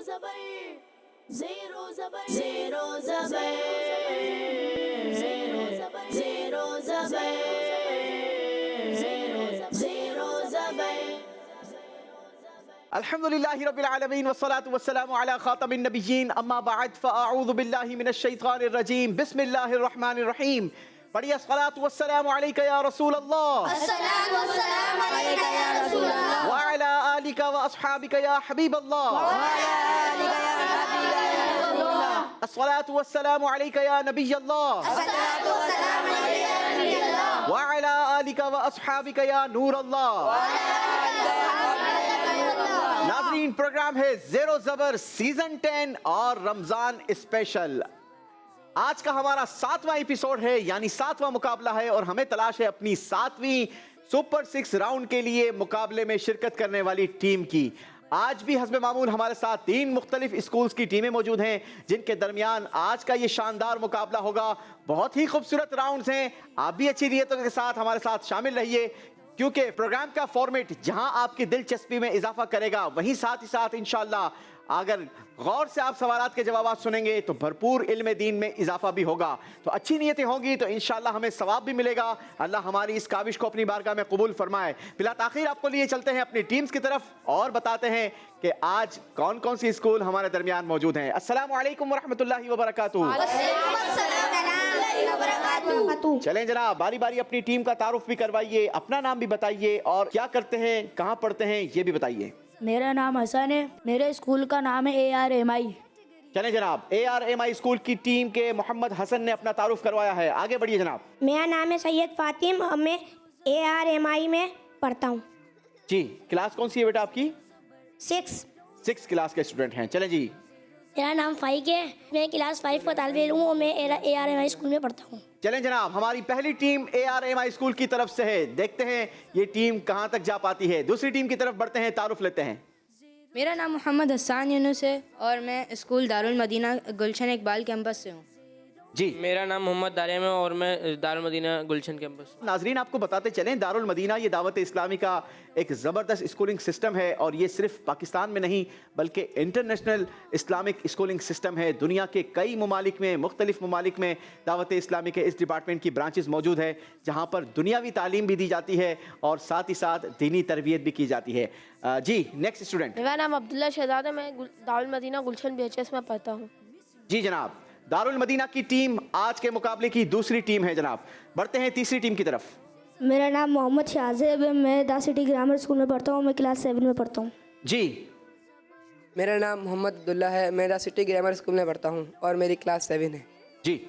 ज़बर ज़ेरो ज़बर ज़ेरो ज़बर ज़ेरो ज़बर ज़ेरो ज़बर ज़ेरो ज़बर। अल्हम्दुलिल्लाहि रब्बिल आलमीन वस्सलातु वस्सलामु अला खातमिन नबिय्यीन अम्मा बअद फ़अऊज़ु बिल्लाहि मिनश शैतानिर रजीम बिस्मिल्लाहिर रहमानिर रहीम। पढ़िए अस्सलातु वस्सलामु अलैका या रसूल अल्लाह अस्सलातु वस्सलामु अलैका या रसूल अल्लाह व अला आलिका व अस्हाबिका या हबीब अल्लाह व अला आलिका या हबीबा या रसूलल्लाह अस्सलातु वस्सलामु अलैका या नबी अल्लाह अस्सलातु वस्सलामु अलैका या नबी अल्लाह व अला आलिका व अस्हाबिका या नूर अल्लाह। नाज़रीन, प्रोग्राम है ज़ेरो ज़बर सीजन 10 और रमजान स्पेशल। आज का हमारा 7वां एपिसोड है, यानी 7वां मुकाबला है और हमें तलाश है अपनी 7वीं सुपर 6 राउंड के लिए मुकाबले में शिरकत करने वाली टीम की। आज भी हस्बे मामूल हमारे साथ 3 मुख्तलिफ स्कूल्स की टीमें मौजूद हैं जिनके दरमियान आज का ये शानदार मुकाबला होगा। बहुत ही खूबसूरत राउंड्स हैं। आप भी अच्छी नियतों के साथ हमारे साथ शामिल रहिए, क्योंकि प्रोग्राम का फॉर्मेट जहां आपकी दिलचस्पी में इजाफा करेगा, वहीं साथ ही साथ इंशाअल्लाह अगर गौर से आप सवालात के जवाब सुनेंगे तो भरपूर इल्म दीन में इजाफा भी होगा। तो अच्छी नीयतें होंगी तो इंशाअल्लाह हमें सवाब भी मिलेगा। अल्लाह हमारी इस काविश को अपनी बारगाह में कबूल फरमाए। फिलहाल आखिर आपको लिए चलते हैं अपनी टीम्स की तरफ और बताते हैं कि आज कौन कौन सी स्कूल हमारे दरमियान मौजूद हैं। अस्सलामु अलैकुम वरहमतुल्लाहि वबरकातुहू। चलें जनाब, बारी बारी अपनी टीम का तारुफ भी करवाइए, अपना नाम भी बताइए और क्या करते हैं, कहाँ पढ़ते हैं, ये भी बताइए। मेरा नाम हसन है। मेरे स्कूल का नाम है ARMI। चलें जनाब, ARMI स्कूल की टीम के मोहम्मद हसन ने अपना तारुफ करवाया है, आगे बढ़िए जनाब। मेरा नाम है सैयद फातिम और मैं ARMI में पढ़ता हूँ। जी, क्लास कौन सी है बेटा आपकी? 6 क्लास के स्टूडेंट हैं। चलें जी। मेरा नाम फाइक है, मैं क्लास 5 का तालिब इल्म हूँ और मैं ARMI स्कूल में पढ़ता हूँ। चलें जनाब, हमारी पहली टीम ARMI स्कूल की तरफ से है। देखते हैं ये टीम कहां तक जा पाती है। दूसरी टीम की तरफ बढ़ते हैं, तारुफ लेते हैं। मेरा नाम मोहम्मद हसन यूनुस है और मैं स्कूल दारुल मदीना गुलशन इकबाल कैंपस से हूँ। जी, मेरा नाम मोहम्मद दारिम है और मैं दारुल मदीना गुलशन कैंपस। नाजरीन आपको बताते चलें, दारुल मदीना ये दावत इस्लामी का एक ज़बरदस्त स्कूलिंग सिस्टम है और ये सिर्फ पाकिस्तान में नहीं बल्कि इंटरनेशनल इस्लामिक स्कूलिंग सिस्टम है। दुनिया के कई ममालिक में, मुख्तलिफ ममालिक में दावत इस्लामी के इस डिपार्टमेंट की ब्रांचेस मौजूद है जहाँ पर दुनियावी तालीम भी दी जाती है और साथ ही साथ दीनी तरबियत भी की जाती है। जी, नेक्स्ट स्टूडेंट। मेरा नाम अब्दुल्ला शहजाद है, मैं दारुल मदीना गुलशन BHS में पढ़ता हूँ। जी जनाब, दारुल मदीना की टीम आज के मुकाबले की दूसरी टीम है जनाब। बढ़ते हैं तीसरी टीम की तरफ। मेरा नाम मोहम्मद शाहजेब है। मैं द सिटी ग्रामर स्कूल में पढ़ता हूँ। मैं क्लास 7 में पढ़ता हूँ। जी, मेरा नाम मोहम्मद अब्दुल्ला है। मैं द सिटी ग्रामर स्कूल में पढ़ता हूँ और मेरी क्लास 7 है। जी।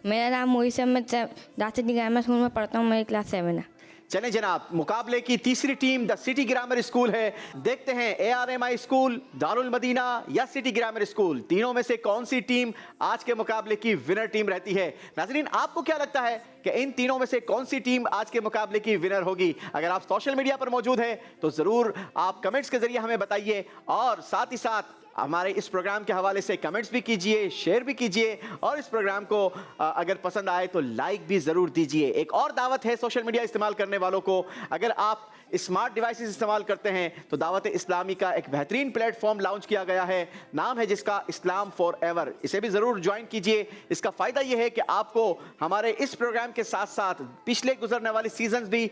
मेरा नाम मोहित है, मैं द सिटी ग्रामर स्कूल में पढ़ता हूँ। मेरी क्लास 7 है। चलें जनाब, मुकाबले की तीसरी team the city grammar school है। देखते हैं ARMI स्कूल, दारुल मदीना या सिटी ग्रामर स्कूल, तीनों में से कौन सी टीम आज के मुकाबले की विनर टीम रहती है। नाज़रीन, आपको क्या लगता है कि इन तीनों में से कौन सी टीम आज के मुकाबले की विनर होगी? अगर आप सोशल मीडिया पर मौजूद हैं तो ज़रूर आप कमेंट्स के जरिए हमें बताइए और साथ ही साथ हमारे इस प्रोग्राम के हवाले से कमेंट्स भी कीजिए, शेयर भी कीजिए और इस प्रोग्राम को अगर पसंद आए तो लाइक भी ज़रूर दीजिए। एक और दावत है सोशल मीडिया इस्तेमाल करने वालों को, अगर आप स्मार्ट डिवाइसेस इस्तेमाल करते हैं तो दावत इस्लामी का एक बेहतरीन प्लेटफॉर्म लॉन्च किया गया है, नाम है जिसका इस्लाम फॉर एवर। इसे भी ज़रूर ज्वाइन कीजिए। इसका फ़ायदा यह है कि आपको हमारे इस प्रोग्राम के साथ साथ पिछले गुजरने वाले सीजन्स भी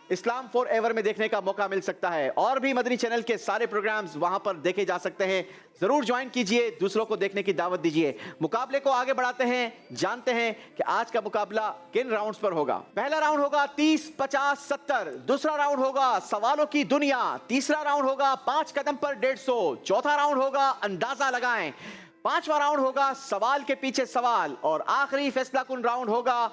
इस्लाम फॉर एवर में देखने का मौका मिल सकता है और भी मदनी चैनल के सारे प्रोग्राम्स वहां पर देखे जा सकते हैं। जरूर ज्वाइन कीजिए, दूसरों को देखने की दावत दीजिए। मुकाबले को आगे बढ़ाते हैं, जानते हैं कि आज का मुकाबला किन राउंड्स पर होगा। पहला राउंड होगा 30, 50, 70। दूसरा राउंड होगा सवालों की दुनिया। तीसरा राउंड होगा 5 कदम पर 150। चौथा राउंड होगा अंदाजा लगाएं। पांचवा राउंड होगा सवाल के पीछे सवाल और आखिरी फैसला कुन राउंड होगा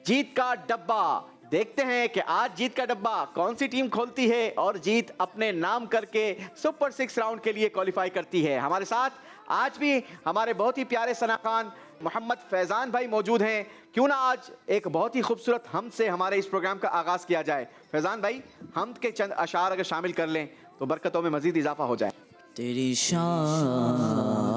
जीत का डब्बा। देखते हैं कि आज जीत का डब्बा कौन सी टीम खोलती है और जीत अपने नाम करके सुपर 6 राउंड के लिए क्वालिफाई करती है। हमारे साथ आज भी हमारे बहुत ही प्यारे सनाखान मोहम्मद फैजान भाई मौजूद हैं। क्यों ना आज एक बहुत ही खूबसूरत हमद से हमारे इस प्रोग्राम का आगाज किया जाए। फैजान भाई, हमद के चंद अशार अगर शामिल कर लें तो बरकतों में मजीद इजाफा हो जाए। तेरी शान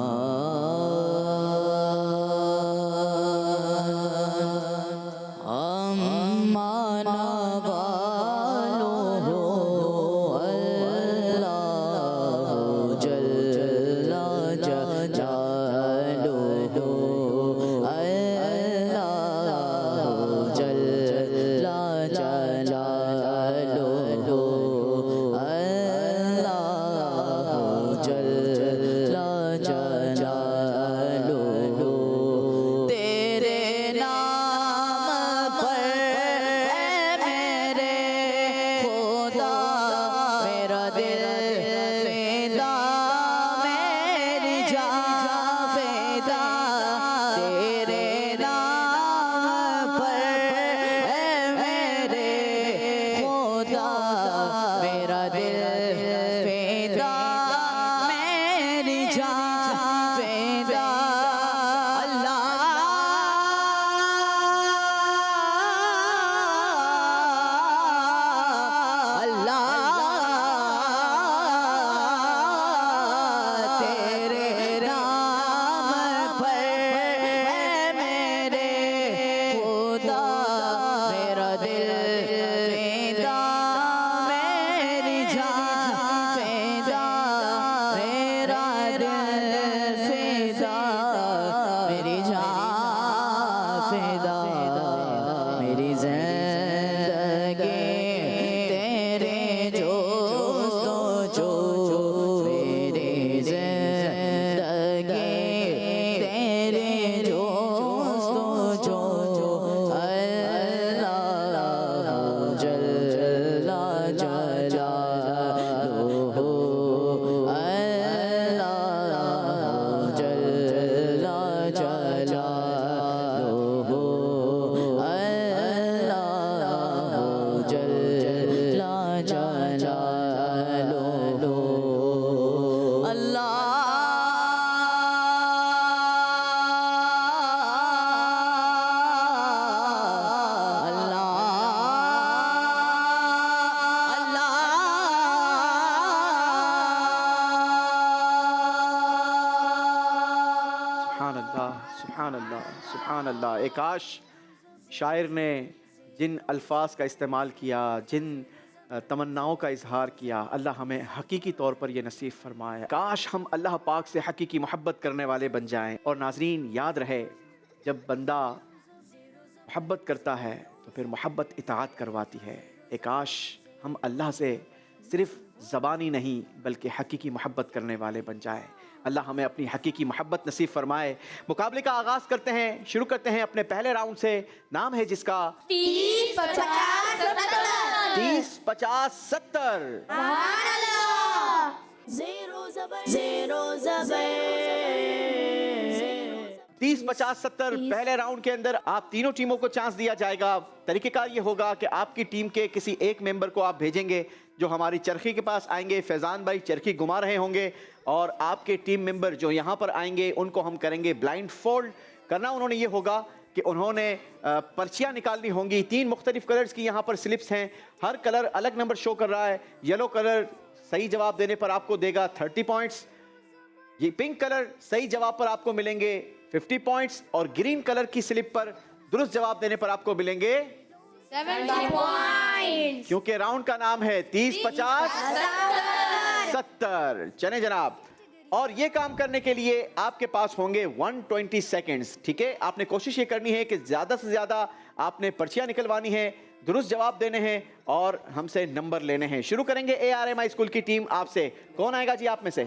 जल्ला जलालुहु तेरे नाम पर ऐ मेरे खुदा मेरा दिल फिदा मेरी जान फिदा तेरे नाम पर ऐ मेरे खुदा मेरा दिल फिदा मेरी जान फिदा अल्लाह तेरे नाम पर है मेरे खुदा मेरा दिल फिदा मेरी जान फिदा मेरा दिल फिदा मेरी जान फिदा मेरी जिंदगी तेरे जो मेरी जिंदगी तेरे जो अल्लाह जल्ला जलालुहु अल्लाह जल्ला जलालुहु अल्लाह जल्ला जलालुहु सुभान अल्लाह सुभान अल्लाह सुभान अल्लाह। एकाश शायर ने जिन अल्फाज का इस्तेमाल किया, जिन तमन्नाओं का इजहार किया, अल्लाह हमें हकीकी तौर पर यह नसीब फरमाए। काश हम अल्लाह पाक से हकीकी मोहब्बत करने वाले बन जाएं। और नाजरीन याद रहे, जब बंदा मोहब्बत करता है तो फिर मोहब्बत इताअत करवाती है। काश हम अल्लाह से सिर्फ ज़बानी नहीं बल्कि हकीकी मोहब्बत करने वाले बन जाए। अल्लाह हमें अपनी हकीकी मोहब्बत नसीब फरमाए। मुकाबले का आगाज़ करते हैं, शुरू करते हैं अपने पहले राउंड से। नाम है जिसका 30 50 30 50 70। Zero zabar, zero zabar. 30 50 70 पहले राउंड के अंदर आप तीनों टीमों को चांस दिया जाएगा। तरीकेकार ये होगा कि आपकी टीम के किसी एक मेंबर को आप भेजेंगे जो हमारी चरखी के पास आएंगे। फैजान भाई चरखी घुमा रहे होंगे और आपके टीम मेंबर जो यहाँ पर आएंगे उनको हम करेंगे ब्लाइंड फोल्ड। करना उन्होंने ये होगा कि उन्होंने पर्चियाँ निकालनी होंगी। 3 मुख्तलिफ कलर्स की यहाँ पर स्लिप्स हैं, हर कलर अलग नंबर शो कर रहा है। येलो कलर सही जवाब देने पर आपको देगा 30 पॉइंट्स, ये पिंक कलर सही जवाब पर आपको मिलेंगे 50 पॉइंट्स और ग्रीन कलर की स्लिप पर दुरुस्त जवाब देने पर आपको मिलेंगे 70 पॉइंट्स। क्योंकि राउंड का नाम है 30 50 70। चले जनाब, और ये काम करने के लिए आपके पास होंगे 120 सेकेंड्स। ठीक है, आपने कोशिश ये करनी है कि ज्यादा से ज्यादा आपने पर्चियां निकलवानी है, दुरुस्त जवाब देने हैं और हमसे नंबर लेने हैं। शुरू करेंगे ARMI स्कूल की टीम आपसे। कौन आएगा जी आप में से?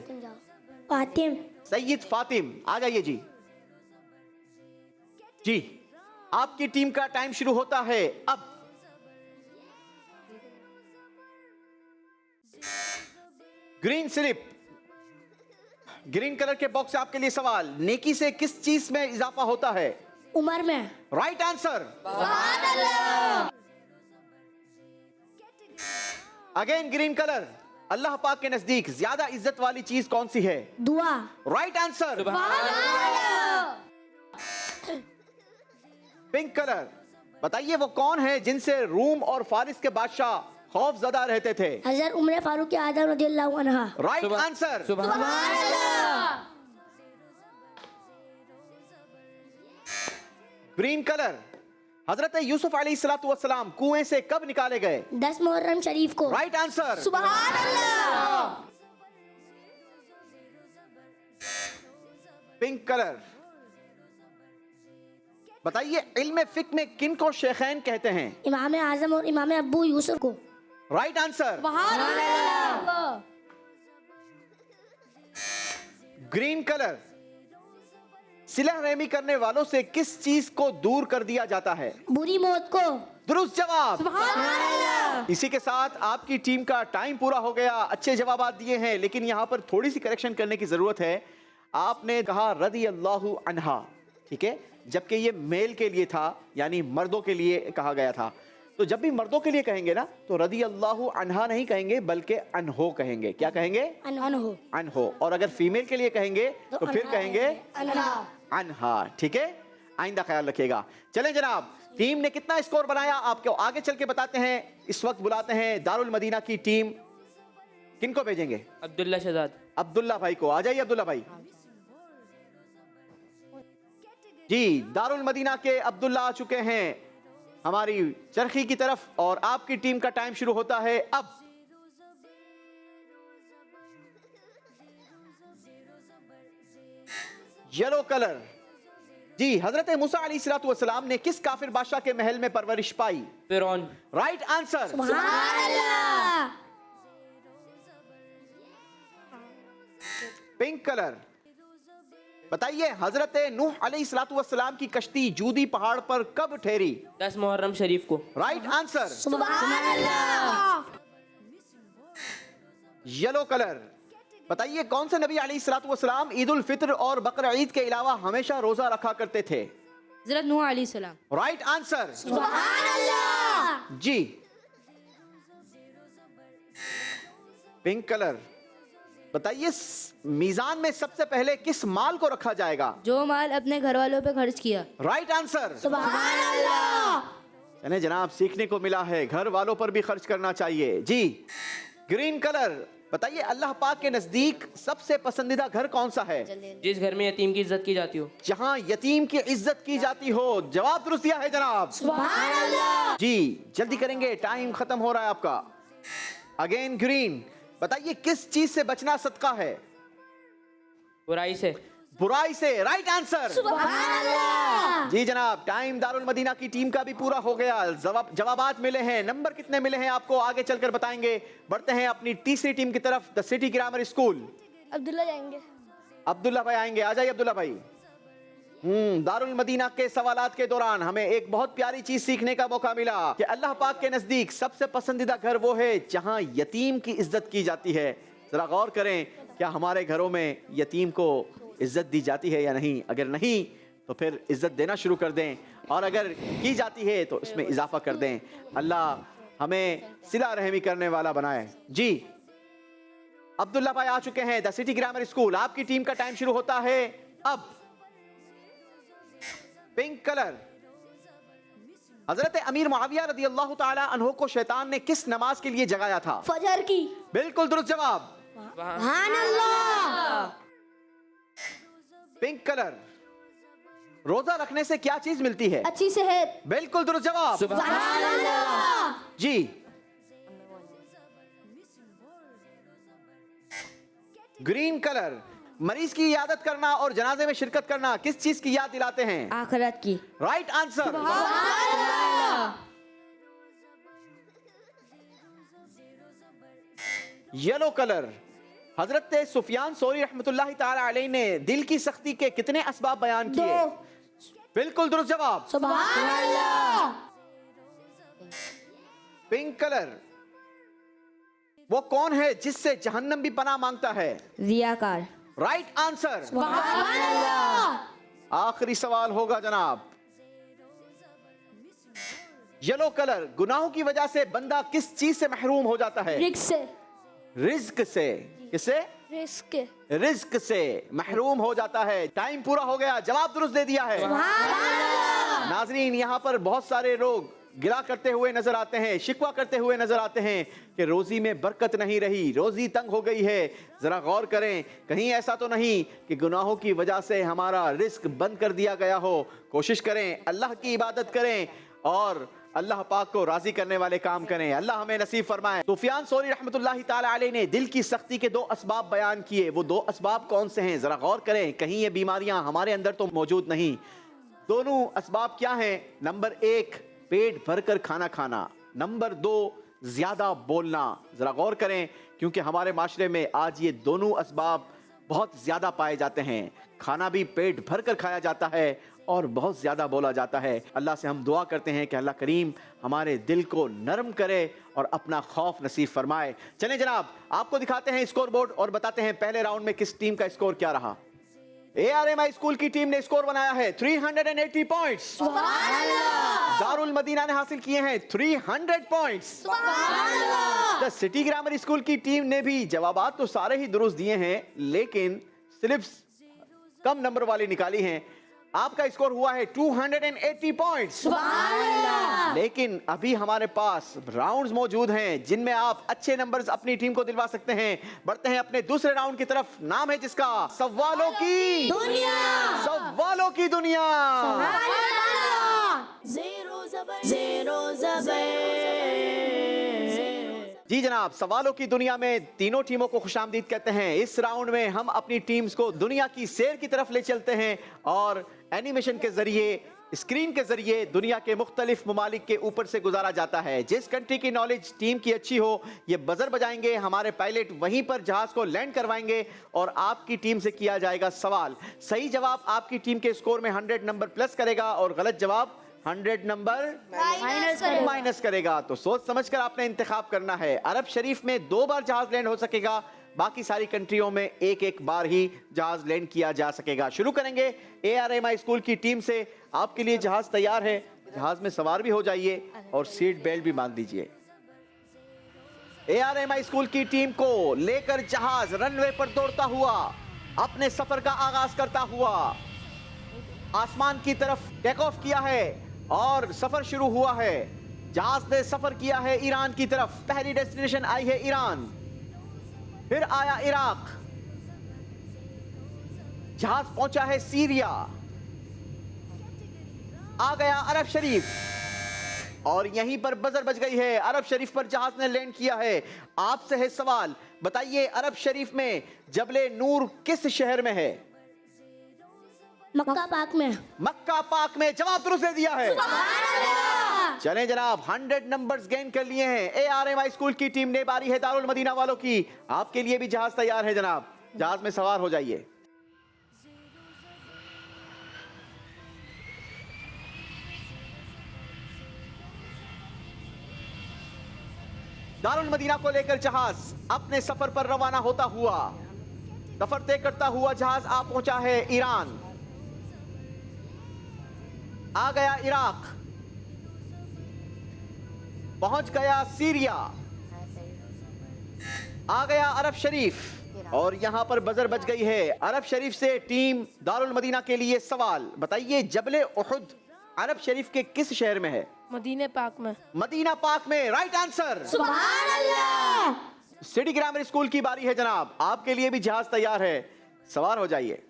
फातिम। सैयद फातिम आ जाइए जी। जी आपकी टीम का टाइम शुरू होता है अब। ग्रीन स्लिप, ग्रीन कलर के बॉक्स से आपके लिए सवाल। नेकी से किस चीज में इजाफा होता है? उम्र में। Right answer. Again green colour, Allah Pak के नजदीक ज्यादा इज्जत वाली चीज कौन सी है? दुआ। Right answer. पिंक कलर, बताइए वो कौन है जिनसे रूम और फारिस के बादशाह खौफ ज़दा रहते थे? हज़रत उमर फारूक आदम रज़ियल्लाहु अन्हा। Right answer. ग्रीन कलर, हजरत यूसुफ अलैहिस्सलातु वस्सलाम कुएं से कब निकाले गए? 10 मुहर्रम शरीफ को। Right answer. पिंक कलर, बताइए इल्म फिक में किन को शेखैन कहते हैं? इमाम आजम और इमाम अबू यूसुफ को। Right answer. ग्रीन कलर, सिलह रहमी करने वालों से किस चीज को दूर कर दिया जाता है? बुरी मौत को। दुरुस्त जवाब। इसी के साथ आपकी टीम का टाइम पूरा हो गया। अच्छे जवाब दिए हैं, लेकिन यहाँ पर थोड़ी सी करेक्शन करने की जरूरत है। आपने कहा रदी अल्लाहु अन्हा, ठीक है, जबकि ये मेल के लिए था, यानी मर्दों के लिए कहा गया था। तो जब भी मर्दों के लिए कहेंगे ना, तो रदी अल्लाहु अन्हा नहीं कहेंगे, बल्कि अनहो कहेंगे। क्या कहेंगे? अनहो। अनहो। और अगर फीमेल के लिए कहेंगे तो फिर कहेंगे अनहा। ठीक है, आइंदा ख्याल रखिएगा। चलें जनाब, टीम ने कितना स्कोर बनाया आपको आगे चल के बताते हैं। इस वक्त बुलाते हैं दारुल मदीना की टीम। किनको भेजेंगे? अब्दुल्ला शहजाद। अब्दुल्ला भाई को। आ जाइए अब्दुल्ला भाई। जी, दारुल मदीना के अब्दुल्ला आ चुके हैं हमारी चरखी की तरफ, और आपकी टीम का टाइम शुरू होता है अब। Yellow colour. जी, हजरत मूसा अलैहिस्सलातु वस्सलाम ने किस काफिर बादशाह के महल में परवरिश पाई? फिरौन। Right answer. Pink colour. बताइए, हजरत नूह अलैहिस्सलातु वस्सलाम की कश्ती जूदी पहाड़ पर कब ठहरी? 10 मुहर्रम शरीफ को। Right answer. Yellow colour. बताइए, कौन से नबी अलैहिस्सलातु वस्सलाम ईद उल फित्र और बकर ईद के अलावा हमेशा रोजा रखा करते थे? हज़रत नूह अलैहिस्सलाम। Right answer. जी, पिंक कलर। बताइए, मीजान में सबसे पहले किस माल को रखा जाएगा? जो माल अपने घर वालों पे खर्च किया। Right answer. चलिए जनाब, सीखने को मिला है, घर वालों पर भी खर्च करना चाहिए। जी, ग्रीन कलर। बताइए, अल्लाह पाक के नजदीक सबसे पसंदीदा घर कौन सा है? जिस घर में यतीम की इज्जत की जाती हो। जहां यतीम की इज्जत की जाती हो। जवाब दुरुस्त दिया है जनाब। जी, जल्दी करेंगे, टाइम खत्म हो रहा है आपका। Again green. बताइए, किस चीज से बचना सदका है? बुराई से। बुराई से। Right answer. जी जनाब, टाइम दारुल मदीना की टीम का भी पूरा हो गया। जवाबात मिले हैं, नंबर कितने मिले हैं आपको आगे चलकर बताएंगे। बढ़ते हैं अपनी तीसरी टीम की तरफ, the city grammar school. Abdullah जाएंगे। अब्दुल्ला भाई आएंगे। आ जाइए अब्दुल्ला भाई। दारुल मदीना के सवालात के दौरान हमें एक बहुत प्यारी चीज सीखने का मौका मिला कि अल्लाह पाक के नजदीक सबसे पसंदीदा घर वो है जहां यतीम की इज्जत की जाती है। जरा गौर करें, क्या हमारे घरों में यतीम को इज्जत दी जाती है या नहीं? अगर नहीं तो फिर इज्जत देना शुरू कर दें, और अगर की जाती है तो इसमें इजाफा कर दें। अल्लाह हमें सिला रहमी करने वाला बनाए। जी, अब्दुल्ला भाई आ चुके हैं द सिटी ग्रामर स्कूल। आपकी टीम का टाइम शुरू होता है अब। Pink colour. हजरत अमीर मुआविया रदी अल्लाह ताला अन्हु को शैतान ने किस नमाज के लिए जगाया था? फजर की। बिल्कुल दुरुस्त जवाब। Pink colour. रोजा रखने से क्या चीज मिलती है? अच्छी सेहत। बिल्कुल दुरुस्त जवाब। जी, ग्रीन कलर। मरीज की इयादत करना और जनाजे में शिरकत करना किस चीज की याद दिलाते हैं? आखिरत की। Right answer. Yellow colour. हजरत सुफियान सोरी रहमतुल्लाहि ताला अलैहि ने दिल की सख्ती के कितने असबाब बयान किए? बिल्कुल दुरुस्त जवाब। Pink colour. वो कौन है जिससे जहन्नम भी पनाह मांगता है? रियाकार। Right answer. आखिरी सवाल होगा जनाब। Yellow colour. गुनाहों की वजह से बंदा किस चीज से महरूम हो जाता है? रिस्क से। रिज्क से। किससे? रिस्क। रिज्क से महरूम हो जाता है। टाइम पूरा हो गया, जवाब दुरुस्त दे दिया है। नाजरीन, यहाँ पर बहुत सारे लोग गिला करते हुए नजर आते हैं, शिकवा करते हुए नजर आते हैं कि रोजी में बरकत नहीं रही, रोजी तंग हो गई है। जरा गौर करें, कहीं ऐसा तो नहीं कि गुनाहों की वजह से हमारा रिस्क बंद कर दिया गया हो। कोशिश करें, अल्लाह की इबादत करें और अल्लाह पाक को राजी करने वाले काम करें। अल्लाह हमें नसीब फरमाए। सुफियान सोरी रहमतुल्लाहि ताला अलैहि ने दिल की सख्ती के 2 असबाब बयान किए। वो 2 असबाब कौन से हैं? जरा गौर करें, कहीं ये बीमारियां हमारे अंदर तो मौजूद नहीं। दोनों असबाब क्या हैं? नंबर 1, पेट भरकर खाना खाना। नंबर 2, ज्यादा बोलना। जरा गौर करें, क्योंकि हमारे माशरे में आज ये दोनों असबाब बहुत ज्यादा पाए जाते हैं। खाना भी पेट भर कर खाया जाता है और बहुत ज्यादा बोला जाता है। अल्लाह से हम दुआ करते हैं कि अल्लाह करीम हमारे दिल को नरम करे और अपना खौफ नसीब फरमाए। चलें जनाब, आपको दिखाते हैं स्कोर बोर्ड और बताते हैं पहले राउंड में किस टीम का स्कोर क्या रहा। ARMI स्कूल की टीम ने स्कोर बनाया है 380 पॉइंट्स। दारुल मदीना ने हासिल किए हैं 300 points. The city grammar school की टीम ने भी जवाबात तो सारे ही दुरुस्त दिए हैं, लेकिन स्लिप्स कम नंबर वाली निकाली हैं। आपका स्कोर हुआ है 280 पॉइंट्स। लेकिन अभी हमारे पास राउंड्स मौजूद हैं जिनमें आप अच्छे नंबर्स अपनी टीम को दिलवा सकते हैं। बढ़ते हैं अपने दूसरे राउंड की तरफ। नाम है जिसका सवालों की दुनिया। सवालों की दुनिया। जी जनाब, सवालों की दुनिया में तीनों टीमों को खुशामदीद कहते हैं। इस राउंड में हम अपनी टीम्स को दुनिया की सैर की तरफ ले चलते हैं और एनिमेशन के जरिए, स्क्रीन के जरिए दुनिया के मुख्तलिफ ममालिक के ऊपर से गुजारा जाता है। जिस कंट्री की नॉलेज टीम की अच्छी हो, ये बजर बजाएंगे, हमारे पायलट वहीं पर जहाज को लैंड करवाएंगे और आपकी टीम से किया जाएगा सवाल। सही जवाब आपकी टीम के स्कोर में 100 नंबर प्लस करेगा और गलत जवाब 100 नंबर माइनस करेगा। तो सोच समझकर आपने इंतखाब करना है। अरब शरीफ में 2 बार जहाज लैंड हो सकेगा, बाकी सारी कंट्रियों में एक बार ही जहाज लैंड किया जा सकेगा। शुरू करेंगे ARMI स्कूल की टीम से। आपके लिए जहाज तैयार है, जहाज में सवार भी हो जाइए और सीट बेल्ट भी बांध दीजिए। ARMI स्कूल की टीम को लेकर जहाज रनवे पर दौड़ता हुआ अपने सफर का आगाज करता हुआ आसमान की तरफ टेक ऑफ किया है और सफर शुरू हुआ है। जहाज ने सफर किया है ईरान की तरफ। पहली डेस्टिनेशन आई है ईरान, फिर आया इराक, जहाज पहुंचा है सीरिया, आ गया अरब शरीफ और यहीं पर बजर बज गई है। अरब शरीफ पर जहाज ने लैंड किया है। आपसे है सवाल, बताइए अरब शरीफ में जबले नूर किस शहर में है? मक्का पाक में। मक्का पाक में। जवाब दुरुस्त दे दिया है। चलें जनाब, 100 नंबर्स गेन कर लिए हैं ARMI स्कूल की टीम ने। बारी है दारुल मदीना वालों की। आपके लिए भी जहाज तैयार है जनाब, जहाज में सवार हो जाइए। दारुल मदीना को लेकर जहाज अपने सफर पर रवाना होता हुआ, सफर तय करता हुआ जहाज आ पहुंचा है ईरान, आ गया इराक, पहुंच गया सीरिया, आ गया अरब शरीफ और यहां पर बजर बज गई है। अरब शरीफ से टीम दारुल मदीना के लिए सवाल, बताइए जबले उहुद अरब शरीफ के किस शहर में है? मदीने पाक में। मदीना पाक में। Right answer. सुभान अल्लाह। सिटी ग्रामर स्कूल की बारी है जनाब, आपके लिए भी जहाज तैयार है, सवार हो जाइए।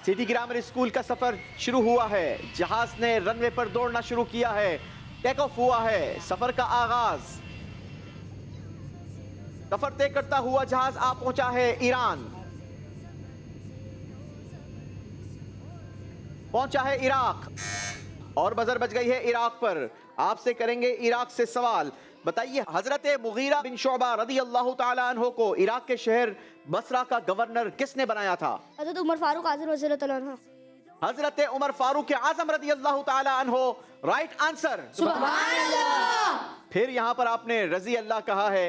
सिटी ग्रामर स्कूल का सफर शुरू हुआ है। जहाज ने रनवे पर दौड़ना शुरू किया है, टेक ऑफ हुआ है, सफर का आगाज। सफर तय करता हुआ जहाज आ पहुंचा है ईरान, पहुंचा है इराक और बजर बज गई है इराक पर। आपसे करेंगे इराक से सवाल, बताइए हजरत मुगीरा बिन शुअबा रदी अल्लाह तआला अन्हु को इराक के शहर बसरा का गवर्नर किसने बनाया था? हज़रत उमर फारूक आज़म रज़ियल्लाहु अन्हु। हजरत उमर फारूक आजम रदी अल्लाह तआला अन्हु। Right answer. सुभान अल्लाह। फिर यहां पर आपने रजी अल्लाह कहा है।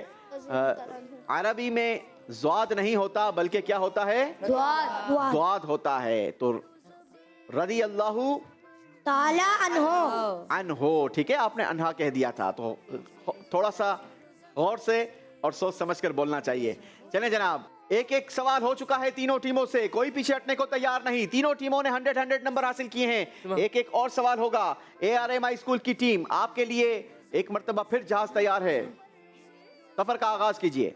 अरबी में ज़्वाद नहीं होता बल्कि क्या होता है? ज़्वाद होता है। तो रदी अल्लाह ताला अनहो, ठीक है, आपने अनहा कह दिया था, तो थोड़ा सा गौर से और सोच समझकर बोलना चाहिए। चलें जनाब, एक सवाल हो चुका है तीनों टीमों से, कोई पीछे हटने को तैयार नहीं। तीनों टीमों ने 100 नंबर हासिल किए हैं। एक और सवाल होगा। ARMI स्कूल की टीम, आपके लिए एक मर्तबा फिर जहाज तैयार है, सफर का आगाज कीजिए।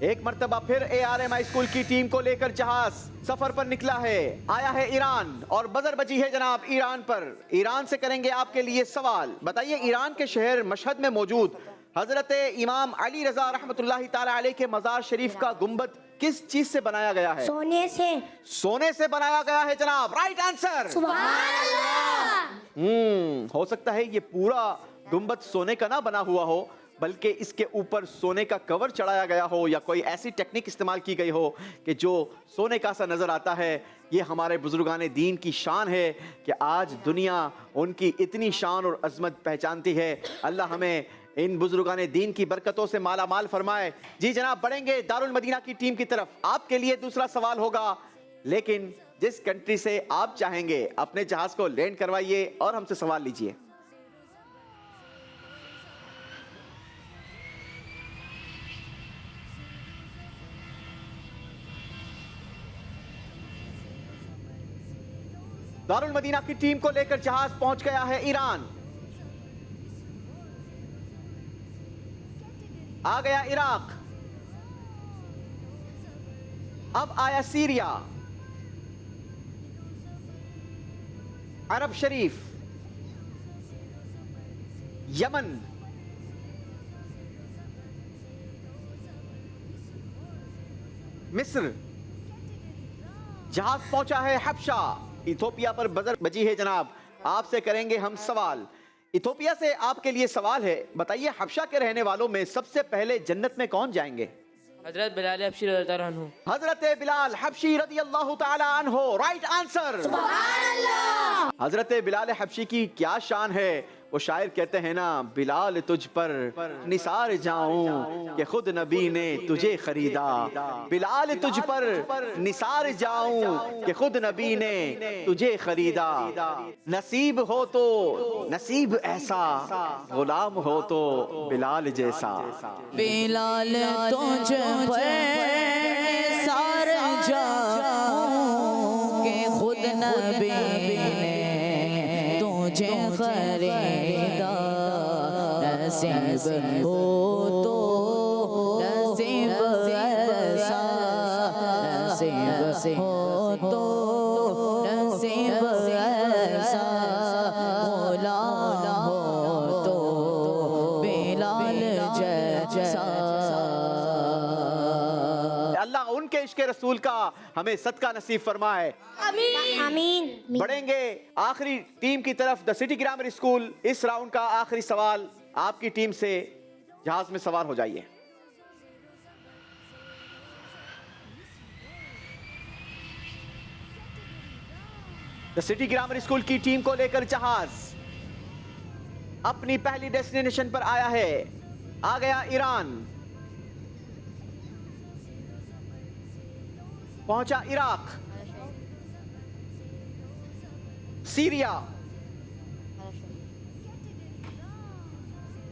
एक मर्तबा फिर ARMI स्कूल की टीम को लेकर जहाज सफर पर निकला है, आया है ईरान और बजर बजी है जनाब ईरान पर। ईरान से करेंगे आपके लिए सवाल, बताइए ईरान के शहर मशहद में मौजूद हजरत इमाम अली रजा रहमतुल्लाहि ताला अलैह के मजार शरीफ का गुंबद किस चीज से बनाया गया है? सोने से। सोने से बनाया गया है जनाब, राइट आंसर। हो सकता है ये पूरा गुंबद सोने का ना बना हुआ हो, बल्कि इसके ऊपर सोने का कवर चढ़ाया गया हो या कोई ऐसी टेक्निक इस्तेमाल की गई हो कि जो सोने का सा नजर आता है। ये हमारे बुजुर्गान दीन की शान है कि आज दुनिया उनकी इतनी शान और अजमत पहचानती है। अल्लाह हमें इन बुजुर्गान दीन की बरकतों से माला माल फरमाए। जी जनाब, बढ़ेंगे दारुल मदीना की टीम की तरफ। आपके लिए दूसरा सवाल होगा, लेकिन जिस कंट्री से आप चाहेंगे अपने जहाज को लैंड करवाइए और हमसे सवाल लीजिए। दारुल मदीना की टीम को लेकर जहाज पहुंच गया है ईरान। आ गया इराक, अब आया सीरिया, अरब शरीफ, यमन, मिस्र। जहाज पहुंचा है हबशा। इथोपिया पर बजर बजी है जनाब। आपसे करेंगे हम सवाल। इथोपिया से आपके लिए सवाल है, बताइए हबशा के रहने वालों में सबसे पहले जन्नत में कौन जाएंगे? हजरत बिलाल हबशी रज़ी अल्लाह अन्हु। हजरत बिलाल हबशी रज़ी अल्लाह ताला अन्हु, राइट आंसर। हजरत बिलाल हबशी की क्या शान है। वो शायर कहते हैं ना, बिलाल तुझ पर निसार जाऊं कि खुद नबी ने तुझे खरीदा। बिलाल तुझ पर निसार जाऊं कि खुद नबी ने तुझे खरीदा। नसीब हो तो नसीब ऐसा, गुलाम हो तो बिलाल जैसा। बिलाल तुझ पर सार जाऊं के खुद नबी ने तुझे खरीदा। नसीब हो तो नसीब ऐसा, नसीब हो तो नसीब ऐसा, गुलाम हो तो बिलाल जैसा। अल्लाह उनके इश्क रसूल का हमें सदका नसीब फरमाए। आमीन। बढ़ेंगे आखिरी टीम की तरफ, द सिटी ग्रामर स्कूल। इस राउंड का आखिरी सवाल आपकी टीम से, जहाज में सवार हो जाइए। द सिटी ग्रामर स्कूल की टीम को लेकर जहाज अपनी पहली डेस्टिनेशन पर आया है। आ गया ईरान, पहुंचा इराक, सीरिया,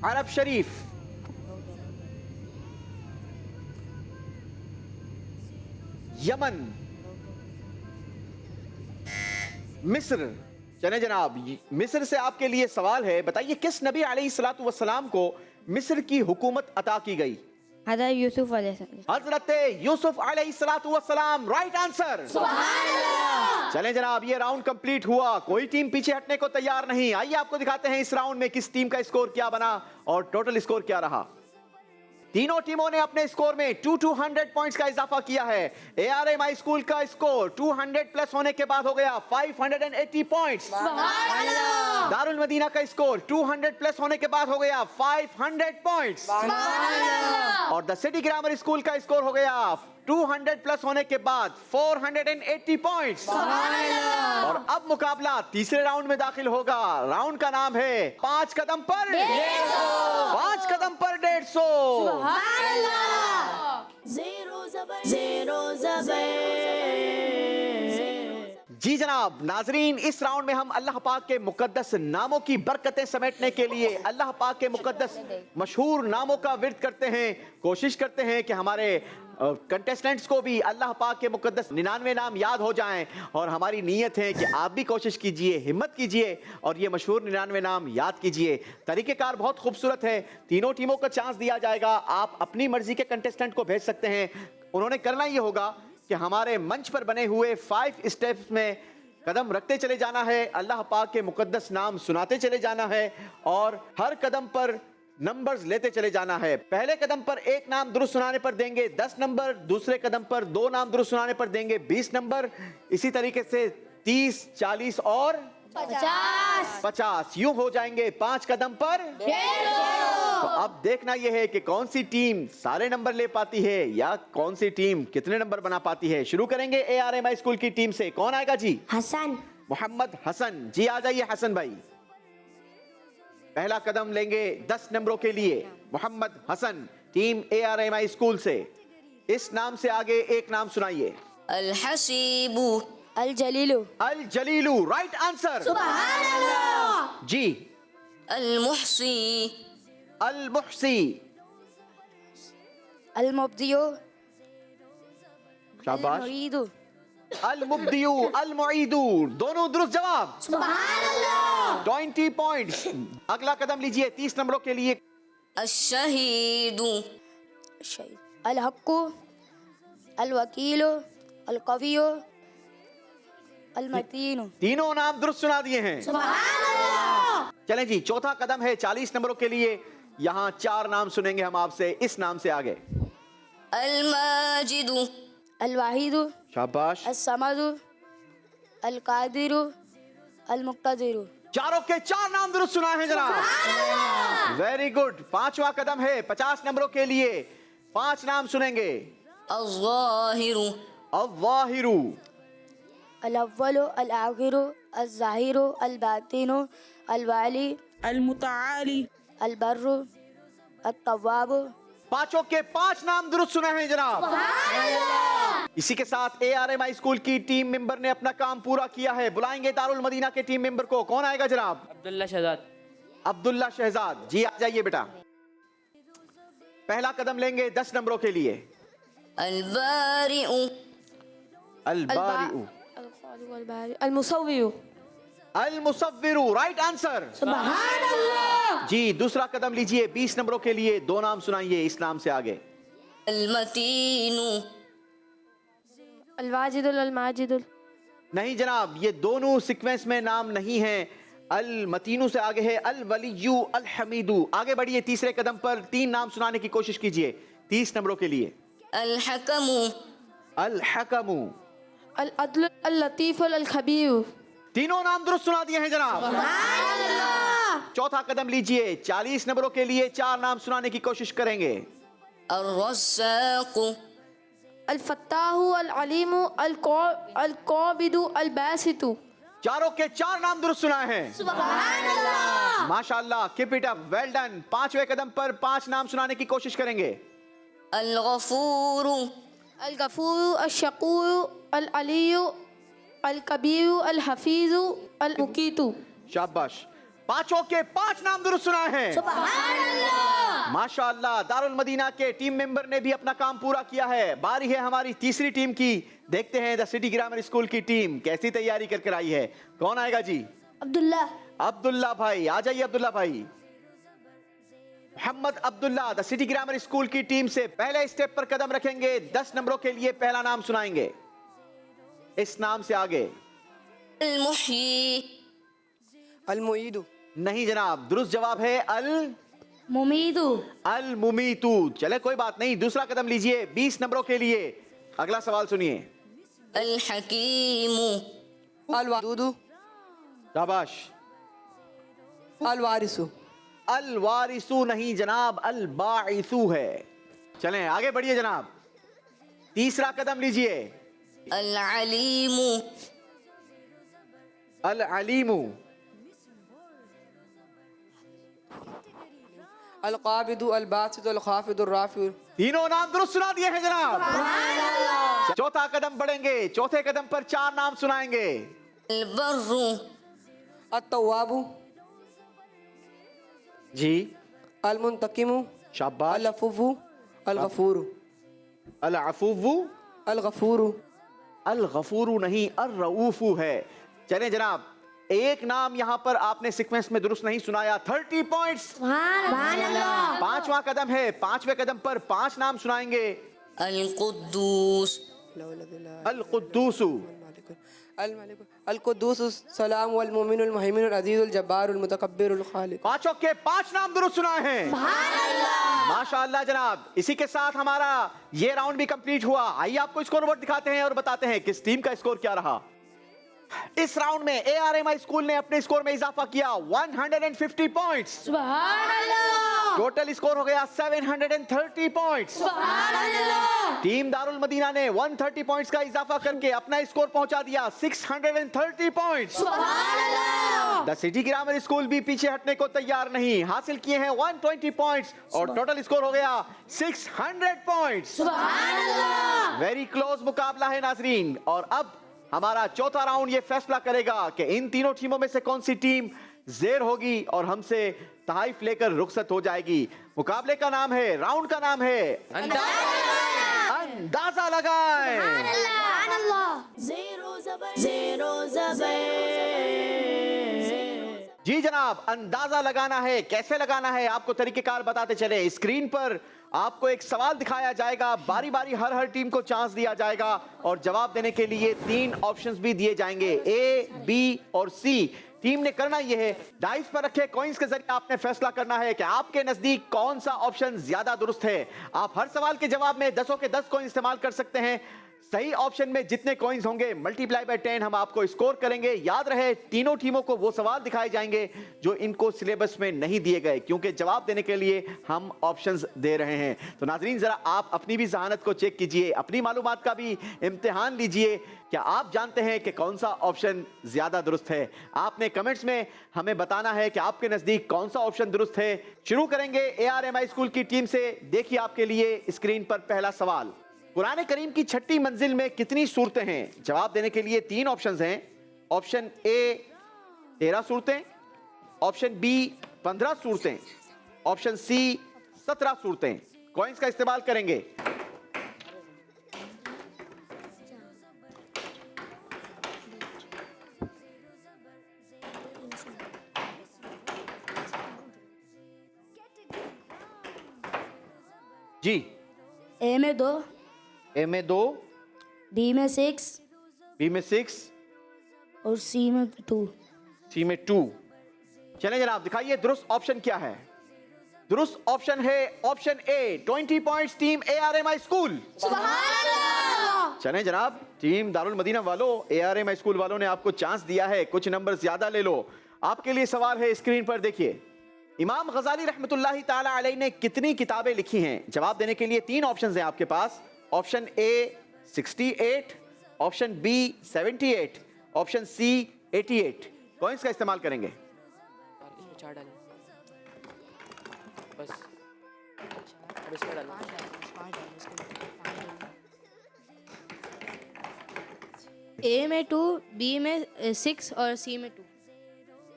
अरब शरीफ, यमन, मिस्र। चले जनाब, मिस्र से आपके लिए सवाल है, बताइए किस नबी अलैहिस्सलातु वस्सलाम को मिस्र की हुकूमत अता की गई? हज़रत यूसुफ अलैहिस्सलाम। हजरत यूसुफ अलैहिस्सलातु वस्सलाम, राइट आंसर। चलें जनाब, ये राउंड कंप्लीट हुआ। कोई टीम पीछे हटने को तैयार नहीं। आइए आपको दिखाते हैं इस राउंड में किस टीम का स्कोर क्या बना और टोटल स्कोर क्या रहा। तीनों टीमों ने अपने स्कोर में 200 पॉइंट्स का इजाफा किया है। ARMI स्कूल का स्कोर 200 प्लस होने के बाद हो गया 580 पॉइंट्स। दारुल मदीना का स्कोर 200 प्लस होने के बाद हो गया 500 पॉइंट्स। और द सिटी ग्रामर स्कूल का स्कोर हो गया 200 प्लस होने के बाद 480 पॉइंट्स। और अब मुकाबला तीसरे राउंड में दाखिल होगा। राउंड का नाम है 5 कदम पर 150। 5 कदम पर 150। जी जनाब, नाजरीन, इस राउंड में हम अल्लाह पाक के मुकद्दस नामों की बरकतें समेटने के लिए अल्लाह पाक के मुकद्दस मशहूर नामों का विर्द करते हैं। कोशिश करते हैं कि हमारे कंटेस्टेंट्स को भी अल्लाह पाक के मुकद्दस 99 नाम याद हो जाएं। और हमारी नीयत है कि आप भी कोशिश कीजिए, हिम्मत कीजिए और ये मशहूर 99 नाम याद कीजिए। तरीक़ेकार बहुत खूबसूरत है। तीनों टीमों को चांस दिया जाएगा। आप अपनी मर्जी के कंटेस्टेंट को भेज सकते हैं। उन्होंने करना ये होगा कि हमारे मंच पर बने हुए 5 स्टेप्स में कदम रखते चले जाना है, अल्लाह पाक के मुकद्दस नाम सुनाते चले जाना है और हर कदम पर नंबर्स लेते चले जाना है। पहले कदम पर एक नाम दुरुस्त सुनाने पर देंगे 10 नंबर, दूसरे कदम पर 2 नाम दुरुस्त सुनाने पर देंगे 20 नंबर, इसी तरीके से 30, 40 और 50 यूं हो जाएंगे 5 कदम पर। तो अब देखना यह है कि कौन सी टीम सारे नंबर ले पाती है या कौन सी टीम कितने नंबर बना पाती है। शुरू करेंगे ARMI स्कूल की टीम से। कौन आएगा जी? हसन। मोहम्मद हसन जी, आ जाइए हसन भाई। पहला कदम लेंगे 10 नंबरों के लिए। Mohammed Hasan team ARMI school से। इस नाम से आगे एक नाम सुनाइए। अल हसीबू। अल जलीलू। अल जलीलू, राइट आंसर। सुभान अल्लाह। जी। अल मुहसी। अल मुहसी। अल मुब्दियो। शाबाश। मुरीदू। अल मुब्दियू, अल मुईदू, दोनों दुरुस्त जवाब। सुभान अल्लाह। 20 पॉइंट्स। अगला कदम लीजिए 30 नंबरों के लिए। अशहीदू। अल हक्कू। अल वकीलो। अल कवियो। अल मतीनो। तीनों नाम दुरुस्त सुना दिए हैं। सुभान अल्लाह। चलें जी, चौथा कदम है 40 नंबरों के लिए। यहाँ 4 नाम सुनेंगे हम आपसे इस नाम से आगे। अल माजिदू। अल वाहिदू। शाबाश। अल समदू। अल कादिरू। अल मुक्तदिरू। चारों के 4 नाम दुरुस्त सुना है जनाब। Very good. 5वां कदम है 50 नंबरों के लिए। 5 नाम सुनेंगे। अज़्ज़ाहिरु। अव्वाहिरू। अल अव्वलु। अल आखिरु। अल ज़ाहिरु। अल बातिनु। अल वाली। अल मुताली। अल बर्रु। अल तव्वाबु। पांचों के 5 नाम दुरुस्त सुने हैं जनाब। इसी के साथ ARMI स्कूल की टीम मेंबर ने अपना काम पूरा किया है। बुलाएंगे दारुल मदीना के टीम मेंबर को। कौन आएगा जनाब? अब्दुल्ला शहजाद। अब्दुल्ला शहजाद जी, आ जाइए बेटा। पहला कदम लेंगे 10 नंबरों के लिए। अल बारिउ। अल बारिउ। अल मुसव्विरु। अल मुसव्विरु, राइट आंसर। सुभान अल्लाह। जी, दूसरा कदम लीजिए 20 नंबरों के लिए। 2 नाम सुनाइए इस नाम से आगे। अल मतीनु। अल वाजिदुल। अल माजिदुल। नहीं जनाब, ये दोनों सीक्वेंस में नाम नहीं है। अल मतीनू से आगे है अल वलीयू, अल हमीदू। आगे बढ़िए, तीसरे कदम पर 3 नाम सुनाने की कोशिश कीजिए 30 नंबरों के लिए। अल हकमु। अल हकमू। अल अदल। अल लतीफ। अल खबीर। तीनों नाम दुरुस्त सुना दिए हैं जनाब। चौथा कदम लीजिए 40 नंबरों के लिए। 4 नाम सुनाने की कोशिश करेंगे। अल रज़्ज़ाक़ु। अल फत्ताहु। अल अलीमु। अल क़ाबिदु। अल बासितु। चारों के 4 नाम दुरुस्त सुनाए हैं। सुभान अल्लाह। माशाअल्लाह, keep it up, well done. 5वें कदम पर 5 नाम सुनाने की कोशिश करेंगे। अल गफूरु। अल गफूरु। अल शकूरु। अल अलियु। अल कबीरु। अल हफीजु। अल मुकीतु। शाबाश। पांचों के 5 नाम दुरुस्त सुनाए हैं। सुभान अल्लाह। माशाअल्लाह, दारुल मदीना के टीम मेंबर ने भी अपना काम पूरा किया है। बारी है हमारी तीसरी टीम की। देखते हैं द सिटी ग्रामर स्कूल की टीम कैसी तैयारी करके आई है। कौन आएगा जी? अब्दुल्ला। अब्दुल्ला भाई, आ जाइए अब्दुल्ला भाई। Mohammed Abdullah the city grammar school की टीम से पहले स्टेप पर कदम रखेंगे। 10 नंबरों के लिए पहला नाम सुनाएंगे इस नाम से आगे। अल मुहयी। अल मुईदू। नहीं जनाब, दुरुस्त जवाब है अल मुमीदु। अल मुमीतू। चले कोई बात नहीं, दूसरा कदम लीजिए 20 नंबरों के लिए। अगला सवाल सुनिए। अल हकीमु। अल वादूदू। शाबाश। अल वारिसु। अल वारिसू नहीं जनाब, अल बाइसू है। चलें आगे बढ़िए जनाब। तीसरा कदम लीजिए। अल अलीमु। अल अलीमू। अल काबिदू। अल बासितु। अल खाफिदु। अल राफिउ। तीनों नाम दुरुस्त सुना दिए हैं जनाब। चौथा कदम बढ़ेंगे। चौथे कदम पर 4 नाम सुनाएंगे। अल बर्रु। अल तव्वाबु। जी। अल मुंतकिमु। शाबाश। अल अफुवु। अल गफूरु। अल अफूवु। अल गफूरु। अल गफूरू नहीं, अल रऊफू है। चलें जनाब, एक नाम यहां पर आपने सीक्वेंस में दुरुस्त नहीं सुनाया। 30 पॉइंट्स। सुभान अल्लाह। 5वां कदम है। 5वें कदम पर 5 नाम सुनाएंगे। अल कुद्दूस। अल कुद्दूसु अल कुद्दूस सलाम वल मोमिनुल मुहैमिनुल अजीजुल जब्बारुल मुतकब्बिरुल खालिक। पांचों के 5 नाम दुरुस्त सुनाए हैं। माशाअल्लाह जनाब। इसी के साथ हमारा ये राउंड भी कंप्लीट हुआ। आइए आपको स्कोर बोर्ड दिखाते हैं और बताते हैं किस टीम का स्कोर क्या रहा। इस राउंड में ARMI स्कूल ने अपने स्कोर में इजाफा किया 150 पॉइंट्स। सुभान अल्लाह। टोटल स्कोर हो गया 730 पॉइंट्स। सुभान अल्लाह। टीम दारुल मदीना ने 130 पॉइंट्स का इजाफा करके अपना स्कोर पहुंचा दिया 630 पॉइंट्स। सुभान अल्लाह। द सिटी ग्रामर स्कूल भी पीछे हटने को तैयार नहीं, हासिल किए हैं 120 पॉइंट्स और टोटल स्कोर हो गया 600 पॉइंट्स। सुभान अल्लाह। वेरी क्लोज मुकाबला है नाजरीन। और अब हमारा चौथा राउंड ये फैसला करेगा कि इन तीनों टीमों में से कौन सी टीम जेर होगी और हमसे तहाइफ लेकर रुखसत हो जाएगी। मुकाबले का नाम है, राउंड का नाम है अंदाजा लगाएं। जी जनाब, अंदाजा लगाना है। कैसे लगाना है आपको तरीकेकार बताते चले। स्क्रीन पर आपको एक सवाल दिखाया जाएगा, बारी बारी हर टीम को चांस दिया जाएगा और जवाब देने के लिए 3 ऑप्शंस भी दिए जाएंगे, A, B और C। टीम ने करना यह है, डाइस पर रखे कॉइंस के जरिए आपने फैसला करना है कि आपके नजदीक कौन सा ऑप्शन ज्यादा दुरुस्त है। आप हर सवाल के जवाब में 10 के 10 कॉइन इस्तेमाल कर सकते हैं। सही ऑप्शन में जितने कॉइंस होंगे मल्टीप्लाई बाय 10 हम आपको स्कोर करेंगे। याद रहे, तीनों टीमों को वो सवाल दिखाए जाएंगे जो इनको सिलेबस में नहीं दिए गए, क्योंकि जवाब देने के लिए हम ऑप्शंस दे रहे हैं। तो नाजरीन, जरा आप अपनी भी जहानत को चेक कीजिए, अपनी मालूमात का भी इम्तिहान लीजिए। क्या आप जानते हैं कि कौन सा ऑप्शन ज्यादा दुरुस्त है? आपने कमेंट्स में हमें बताना है कि आपके नजदीक कौन सा ऑप्शन दुरुस्त है। शुरू करेंगे ARMI स्कूल की टीम से। देखिए आपके लिए स्क्रीन पर पहला सवाल। कुरान करीम की 6ठी मंजिल में कितनी सूरतें हैं? जवाब देने के लिए 3 ऑप्शंस हैं। ऑप्शन A 13 सूरतें, ऑप्शन B 15 सूरतें, ऑप्शन C 17 सूरतें। कॉइंस का इस्तेमाल करेंगे। जी, A में 2, A में 2, B में 6 B में 6 और C में 2। C में 2। चलें जनाब, दिखाइए दुरुस्त ऑप्शन क्या है। दुरुस्त ऑप्शन है option A 20 points team ARMI school. चलें जनाब, टीम दारुल मदीना वालों, ARMI स्कूल वालों ने आपको चांस दिया है, कुछ नंबर ज्यादा ले लो। आपके लिए सवाल है, स्क्रीन पर देखिए। इमाम गजाली रहमतुल्लाहि ताला अलैह ने कितनी किताबें लिखी हैं? जवाब देने के लिए 3 ऑप्शंस हैं आपके पास। Option A 68, option B 78, option C 88। Coins का इस्तेमाल करेंगे। इसमें 4 डालें बस। अब इसमें डालें। A में 2, B में 6 और C में 2।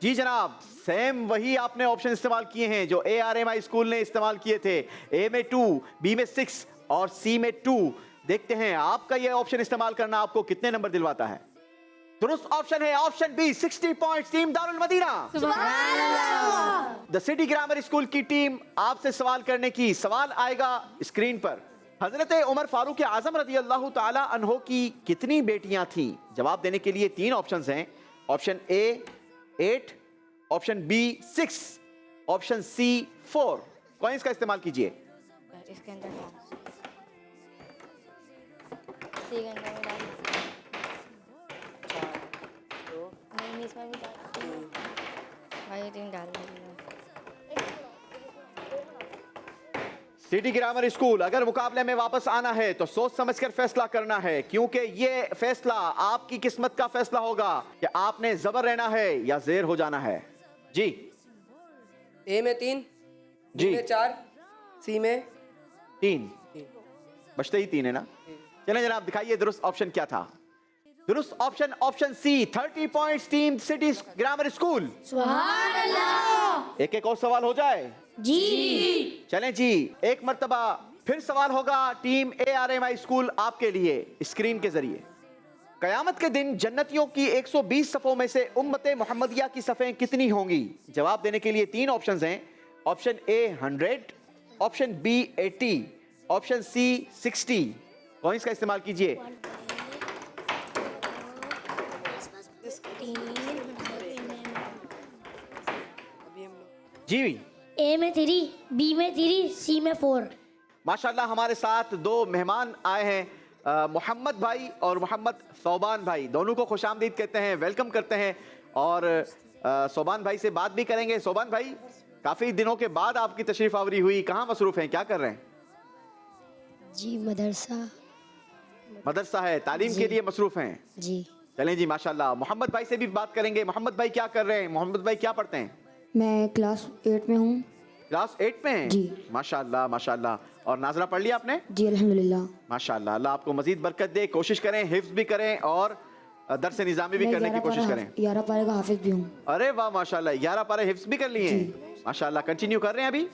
जी जनाब, सेम वही आपने ऑप्शन इस्तेमाल किए हैं जो ARMI स्कूल ने इस्तेमाल किए थे। A में 2, B में 6 और C में 2। देखते हैं आपका यह ऑप्शन इस्तेमाल करना आपको कितने नंबर दिलवाता है। दुरुस्त ऑप्शन है option B 60 points team Darul Madina. The city grammar school की टीम आपसे सवाल करने की। सवाल आएगा स्क्रीन पर। हजरत उमर फारूक आजम रजी अल्लाह ताला अन्हो की कितनी बेटियां थीं? जवाब देने के लिए 3 ऑप्शंस हैं। Option A 8, option B 6, option C 4। Coins का इस्तेमाल कीजिए। इसके अंदर C के अंदर डाल। 4 नहीं, इसमें भी डाल भाई, 3 डाल। सिटी ग्रामर स्कूल, अगर मुकाबले में वापस आना है तो सोच समझकर फैसला करना है, क्योंकि ये फैसला आपकी किस्मत का फैसला होगा कि आपने जबर रहना है या जेर हो जाना है। जी, A में 3, जी। B में 4, C में 3। बचते ही 3 है ना। चलें जनाब, दिखाइए दुरुस्त ऑप्शन क्या था। दुरुस्त option option C 30 points team city grammar school. सुभान अल्लाह। एक और सवाल हो जाए। जी। चलें जी, एक मर्तबा फिर सवाल होगा टीम ARMI स्कूल आपके लिए स्क्रीन के जरिए। कयामत के दिन जन्नतियों की 120 सफ़ों में से उम्मत मोहम्मदिया की सफ़ें कितनी होंगी? जवाब देने के लिए 3 ऑप्शंस हैं। Option A 100, option B 80, option C 60। Coins का इस्तेमाल कीजिए। जी ए में 3, बी में 3, सी में 4। माशाल्लाह हमारे साथ दो मेहमान आए हैं, मोहम्मद भाई और मोहम्मद सोबान भाई, दोनों को खुशामदीद कहते हैं, वेलकम करते हैं। और सोबान भाई से बात भी करेंगे। सोबान भाई, काफ़ी दिनों के बाद आपकी तशरीफ़ आवरी हुई, कहाँ मसरूफ़ हैं, क्या कर रहे हैं? जी मदरसा। मदरसा है, तालीम के लिए मसरूफ़ हैं। जी। चलें जी, माशाल्लाह। मोहम्मद भाई से भी बात करेंगे। मोहम्मद भाई क्या कर रहे हैं? मोहम्मद भाई क्या पढ़ते हैं? मैं क्लास 8 में हूँ। क्लास 8 में हैं? जी। माशाल्लाह माशाल्लाह। और नाजरा पढ़ लिया आपने? जी अल्हम्दुलिल्लाह। माशाल्लाह, अल्लाह आपको मजीद बरकत दे। कोशिश करें हिफ्ज भी करें और दरस निज़ामी भी करने की कोशिश करें। 11 पारे का हाफिज भी हूँ। अरे वाह माशाल्लाह, 11 पारे हिफ्ज भी कर लिए हैं। माशाल्लाह, कंटिन्यू कर रहे हैं अभी?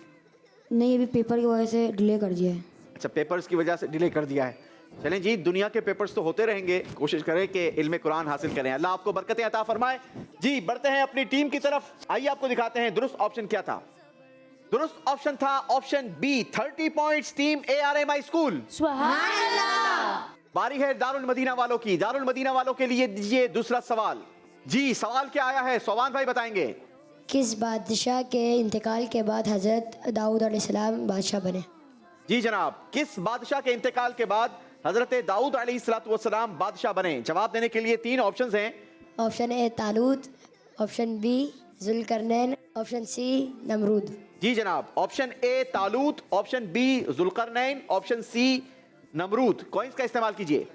नहीं, अभी पेपर की वजह से डिले कर दिया है। अच्छा, पेपर्स की वजह से डिले कर दिया है। चलें जी, दुनिया के पेपर्स तो होते रहेंगे, कोशिश करें कि इल्म कुरान हासिल करें। अल्लाह आपको बरकतें अता फरमाए। जी, बढ़ते हैं अपनी टीम की तरफ। आइए आपको दिखाते हैं दुरुस्त ऑप्शन क्या था। दुरुस्त ऑप्शन था option B, 30 points team ARMI school. सुभान अल्लाह। बारी है दारुल मदीना वालों की। दारुल मदीना वालों के लिए दीजिए दूसरा सवाल। जी, सवाल क्या आया है, सोबान भाई बताएंगे। किस बादशाह के इंतकाल के बाद हजरत दाऊद अलैहिस्सलाम बादशाह बने? जी जनाब, किस बादशाह के इंतकाल के बाद हजरत दाऊद अलैहिस्सलाम बादशाह बने? जवाब देने के लिए 3 ऑप्शंस हैं। Option A Talut, option B Zulqarnain, option C Namrud. जी जनाब, option A Talut, option B Zulqarnain, option C Namrud. Coins का इस्तेमाल कीजिए।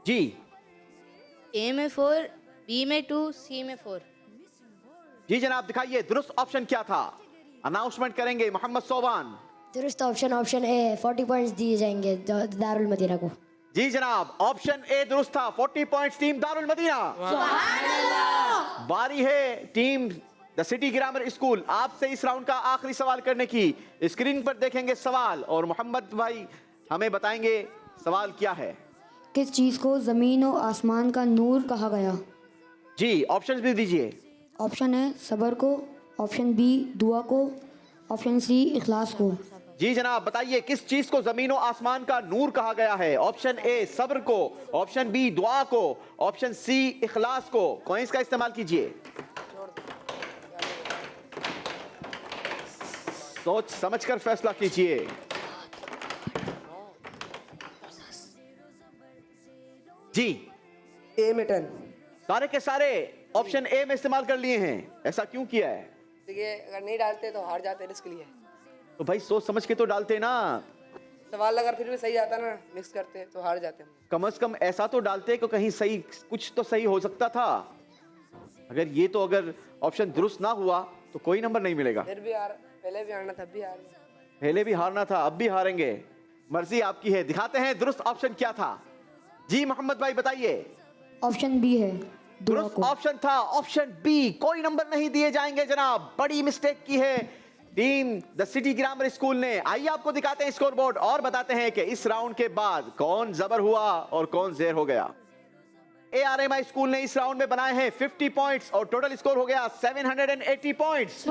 जी, ए में 4, बी में 2, सी में 4। जी जनाब, दिखाइए दुरुस्त ऑप्शन क्या था। अनाउंसमेंट करेंगे मोहम्मद सोबान। दुरुस्त ऑप्शन ए, 40 पॉइंट्स दिए जाएंगे दारुल मदीना को। जी जनाब, ऑप्शन ए दुरुस्त था, 40 पॉइंट्स टीम दारुल मदीना। बारी है team the city grammar school आपसे इस राउंड का आखिरी सवाल करने की। स्क्रीन पर देखेंगे सवाल और मोहम्मद भाई हमें बताएंगे सवाल क्या है। किस चीज़ को ज़मीन और आसमान का नूर कहा गया? जी, ऑप्शंस भी दीजिए। ऑप्शन है सब्र को, ऑप्शन बी दुआ को, ऑप्शन सी इखलास को। जी जनाब, बताइए किस चीज को जमीन और आसमान का नूर कहा गया है? ऑप्शन ए सब्र को, ऑप्शन बी दुआ को, ऑप्शन सी इखलास को। कॉइंस का इस्तेमाल कीजिए। सोच समझकर फैसला कीजिए। जी, ए में 10। सारे के सारे ऑप्शन ए में इस्तेमाल कर लिए हैं, ऐसा क्यों किया है? देखिए, अगर नहीं डालते तो हार जाते, रिस्क लिए। तो भाई सोच समझ के तो डालते ना। सवाल अगर फिर भी सही आता ना, मिक्स करते तो हार जाते हम। कम से कम ऐसा तो डालते कि कहीं सही, कुछ तो सही हो सकता था। अगर ऑप्शन दुरुस्त ना हुआ तो कोई नंबर नहीं मिलेगा। फिर भी पहले भी हारना था, अब भी हार गए। पहले भी हारना था, अब भी हारेंगे। मर्जी आपकी है। दिखाते हैं दुरुस्त ऑप्शन क्या था। जी मोहम्मद भाई बताइए। ऑप्शन बी है दुआ दुरुस्त को। ऑप्शन था ऑप्शन बी। कोई नंबर नहीं दिए जाएंगे जनाब, बड़ी मिस्टेक की है team the city grammar school ने। आइए आपको दिखाते हैं स्कोर बोर्ड और बताते हैं कि इस राउंड के बाद कौन जबर हुआ और कौन जेर हो गया। ARMI स्कूल ने इस राउंड में बनाए हैं 50 पॉइंट्स और टोटल स्कोर हो गया 780 पॉइंट्स।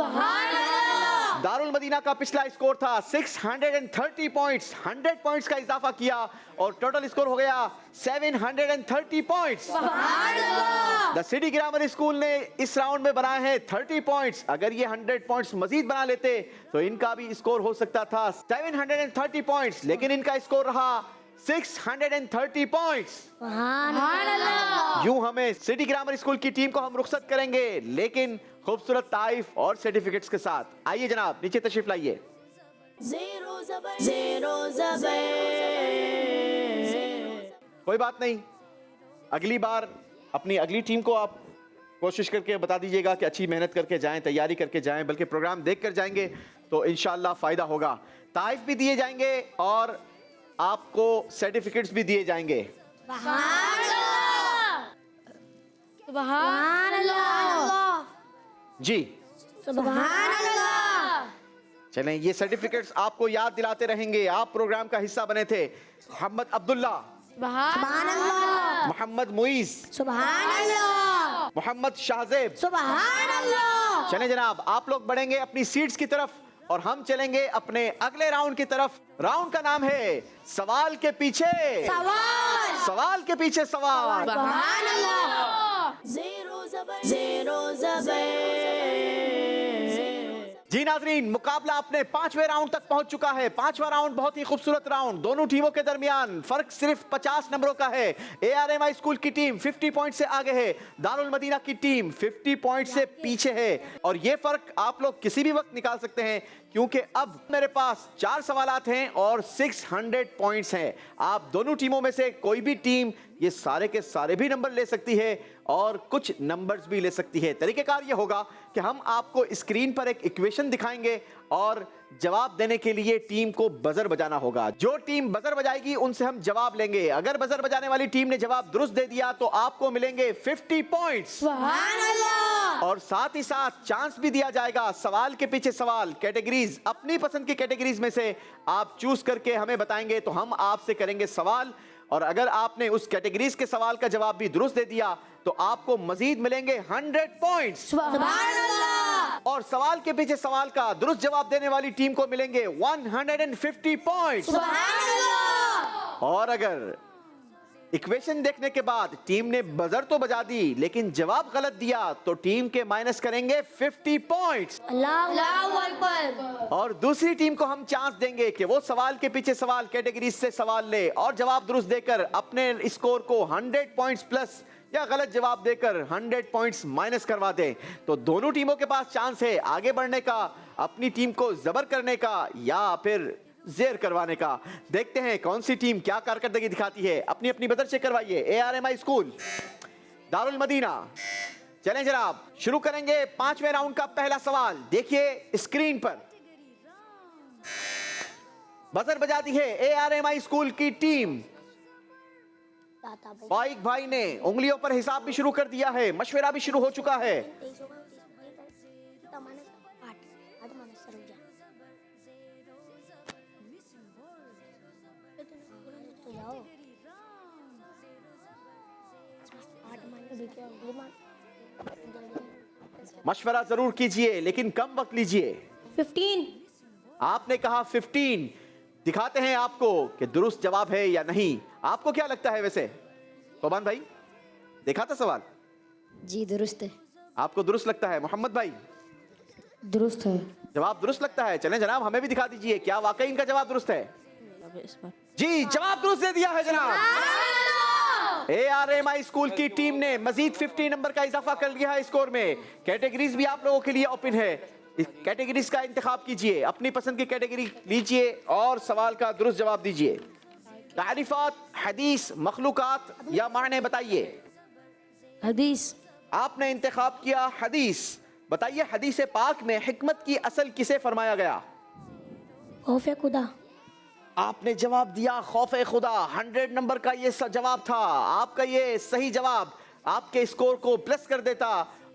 दारुल मदीना का पिछला स्कोर था 630 पॉइंट्स, 100 पॉइंट्स का इजाफा किया और टोटल स्कोर हो गया 730 points. The city grammar school ने इस राउंड में बनाए हैं 30 पॉइंट्स। अगर ये 100 पॉइंट्स मजीद बना लेते तो इनका भी स्कोर हो सकता था 730 पॉइंट्स, लेकिन इनका स्कोर रहा 630 पॉइंट्स। यूं हमें सिटी ग्रामर स्कूल की टीम को हम रुखसत करेंगे, लेकिन खूबसूरत तारीफ और सर्टिफिकेट्स के साथ। आइए जनाब, नीचे तशरीफ लाइए। कोई बात नहीं, अगली बार अपनी अगली टीम को आप कोशिश करके बता दीजिएगा कि अच्छी मेहनत करके जाएं, तैयारी करके जाएं, बल्कि प्रोग्राम देख कर जाएंगे तो इंशाल्लाह फ़ायदा होगा। तारीफ भी दिए जाएंगे और आपको सर्टिफिकेट्स भी दिए जाएंगे। जी चलें, ये सर्टिफिकेट्स आपको याद दिलाते रहेंगे। आप प्रोग्राम का हिस्सा बने थे। मोहम्मद अब्दुल्ला, सुभान अल्लाह, मोहम्मद मुईज, सुभान अल्लाह, मोहम्मद शाहजेब। सुभान अल्लाह। चले जनाब, आप लोग बढ़ेंगे अपनी सीट्स की तरफ और हम चलेंगे अपने अगले राउंड की तरफ। राउंड का नाम है सवाल के पीछे सवाल, सवाल के पीछे सवाल। सुभान अल्लाह। जी नाजरीन, मुकाबला अपने 5वें राउंड तक पहुंच चुका है। 5वां राउंड बहुत ही खूबसूरत राउंड, दोनों टीमों के दरमियान फर्क सिर्फ 50 नंबरों का है। ARMI स्कूल की टीम 50 पॉइंट से आगे है, दारुल मदीना की टीम 50 पॉइंट से पीछे है। और ये फर्क आप लोग किसी भी वक्त निकाल सकते हैं, क्योंकि अब मेरे पास 4 सवालात हैं और 600 पॉइंट्स हैं। आप दोनों टीमों में से कोई भी टीम ये सारे के सारे भी नंबर ले सकती है और कुछ नंबर्स भी ले सकती है। तरीकेकार ये होगा कि हम आपको स्क्रीन पर एक इक्वेशन दिखाएंगे और जवाब देने के लिए टीम को बजर बजाना होगा। जो टीम बजर बजाएगी उनसे हम जवाब लेंगे। अगर बजर बजाने वाली टीम ने जवाब दुरुस्त दे दिया तो आपको मिलेंगे 50 पॉइंट्स सुभान अल्लाह। और साथ ही साथ चांस भी दिया जाएगा। सवाल के पीछे सवाल कैटेगरीज, अपनी पसंद की कैटेगरीज में से आप चूज करके हमें बताएंगे तो हम आपसे करेंगे सवाल। और अगर आपने उस कैटेगरीज के सवाल का जवाब भी दुरुस्त दे दिया तो आपको मजीद मिलेंगे 100 पॉइंट्स सुभान अल्लाह। और सवाल के पीछे सवाल का दुरुस्त जवाब देने वाली टीम को मिलेंगे 150 पॉइंट्स। सुभान अल्लाह। और अगर इक्वेशन देखने के बाद टीम ने बजर तो बजा दी लेकिन जवाब गलत दिया तो टीम के माइनस करेंगे 50 पॉइंट्स। अल्लाहु अकबर। और दूसरी टीम को हम चांस देंगे कि वो सवाल के पीछे सवाल कैटेगरी से सवाल ले और जवाब दुरुस्त देकर अपने स्कोर को 100 पॉइंट्स प्लस या गलत जवाब देकर 100 पॉइंट्स माइनस करवा दें। तो दोनों टीमों के पास चांस है आगे बढ़ने का, अपनी टीम को जबर करने का या फिर जेर करवाने का। देखते हैं कौन सी टीम क्या कारकर्दगी दिखाती है। अपनी अपनी बदर चेक करवाइए। ARMI school, Darul Madina. चलें जनाब, शुरू करेंगे 5वें राउंड का पहला सवाल। देखिए स्क्रीन पर बजर बजा दी है ARMI स्कूल की टीम। फाइक भाई ने उंगलियों पर हिसाब भी शुरू कर दिया है, मशवरा भी शुरू हो चुका है। मशवरा जरूर कीजिए लेकिन कम वक्त लीजिए। 15। आपने कहा 15। दिखाते हैं आपको कि दुरुस्त जवाब है या नहीं। आपको क्या लगता है वैसे सोबान भाई? देखा था सवाल? जी दुरुस्त है। आपको दुरुस्त लगता है? मोहम्मद भाई दुरुस्त है। जवाब दुरुस्त लगता है। चलें जनाब, हमें भी दिखा दीजिए क्या वाकई इनका जवाब दुरुस्त है। जी जवाब दुरुस्त दे दिया है जनाब। ARMI स्कूल की टीम ने मजीद 50 नंबर का इजाफा कर लिया है स्कोर में। कैटेगरीज भी आप लोगों के लिए ओपन है, कैटेगरीज का इंतखाब कीजिए, अपनी पसंद की कैटेगरी लीजिए और सवाल का दुरुस्त जवाब दीजिए। तारीफात, हदीस, मखलूकात या माने बताइए। हदीस। आपने इंतखाब किया हदीस। बताइए हदीस पाक में हिकमत की असल किसे फरमाया गया? खौफ खुदा। आपने जवाब दिया खौफ खुदा। 100 नंबर का ये जवाब था। आपका ये सही जवाब आपके स्कोर को प्लस कर देता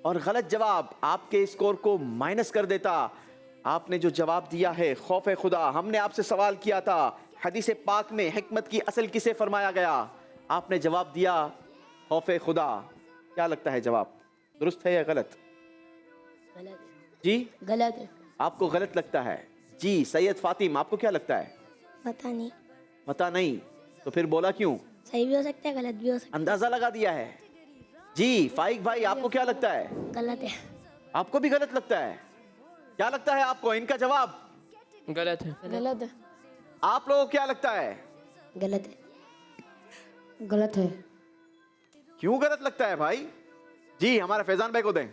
और गलत जवाब आपके स्कोर को माइनस कर देता। आपने जो जवाब दिया है खौफ खुदा, हमने आपसे सवाल किया था हदीस पाक में हिकमत की असल किसे फरमाया गया, आपने जवाब दिया खौफ खुदा। क्या लगता है जवाब दुरुस्त है या गलत? जी गलत है। आपको गलत लगता है। जी सैयद फातिम, आपको क्या लगता है? पता नहीं। पता नहीं, तो फिर बोला क्यों? सही भी हो सकता है, गलत भी हो सकता अंदाजा लगा दिया है। जी फाइक भाई, आपको क्या लगता है? है। गलत है। आपको भी गलत लगता है? क्या लगता है आपको? इनका जवाब गलत है। गलत है। आप लोगों को क्या लगता है? गलत है। गलत है। क्यों गलत लगता है भाई? जी हमारे फैजान भाई को दें।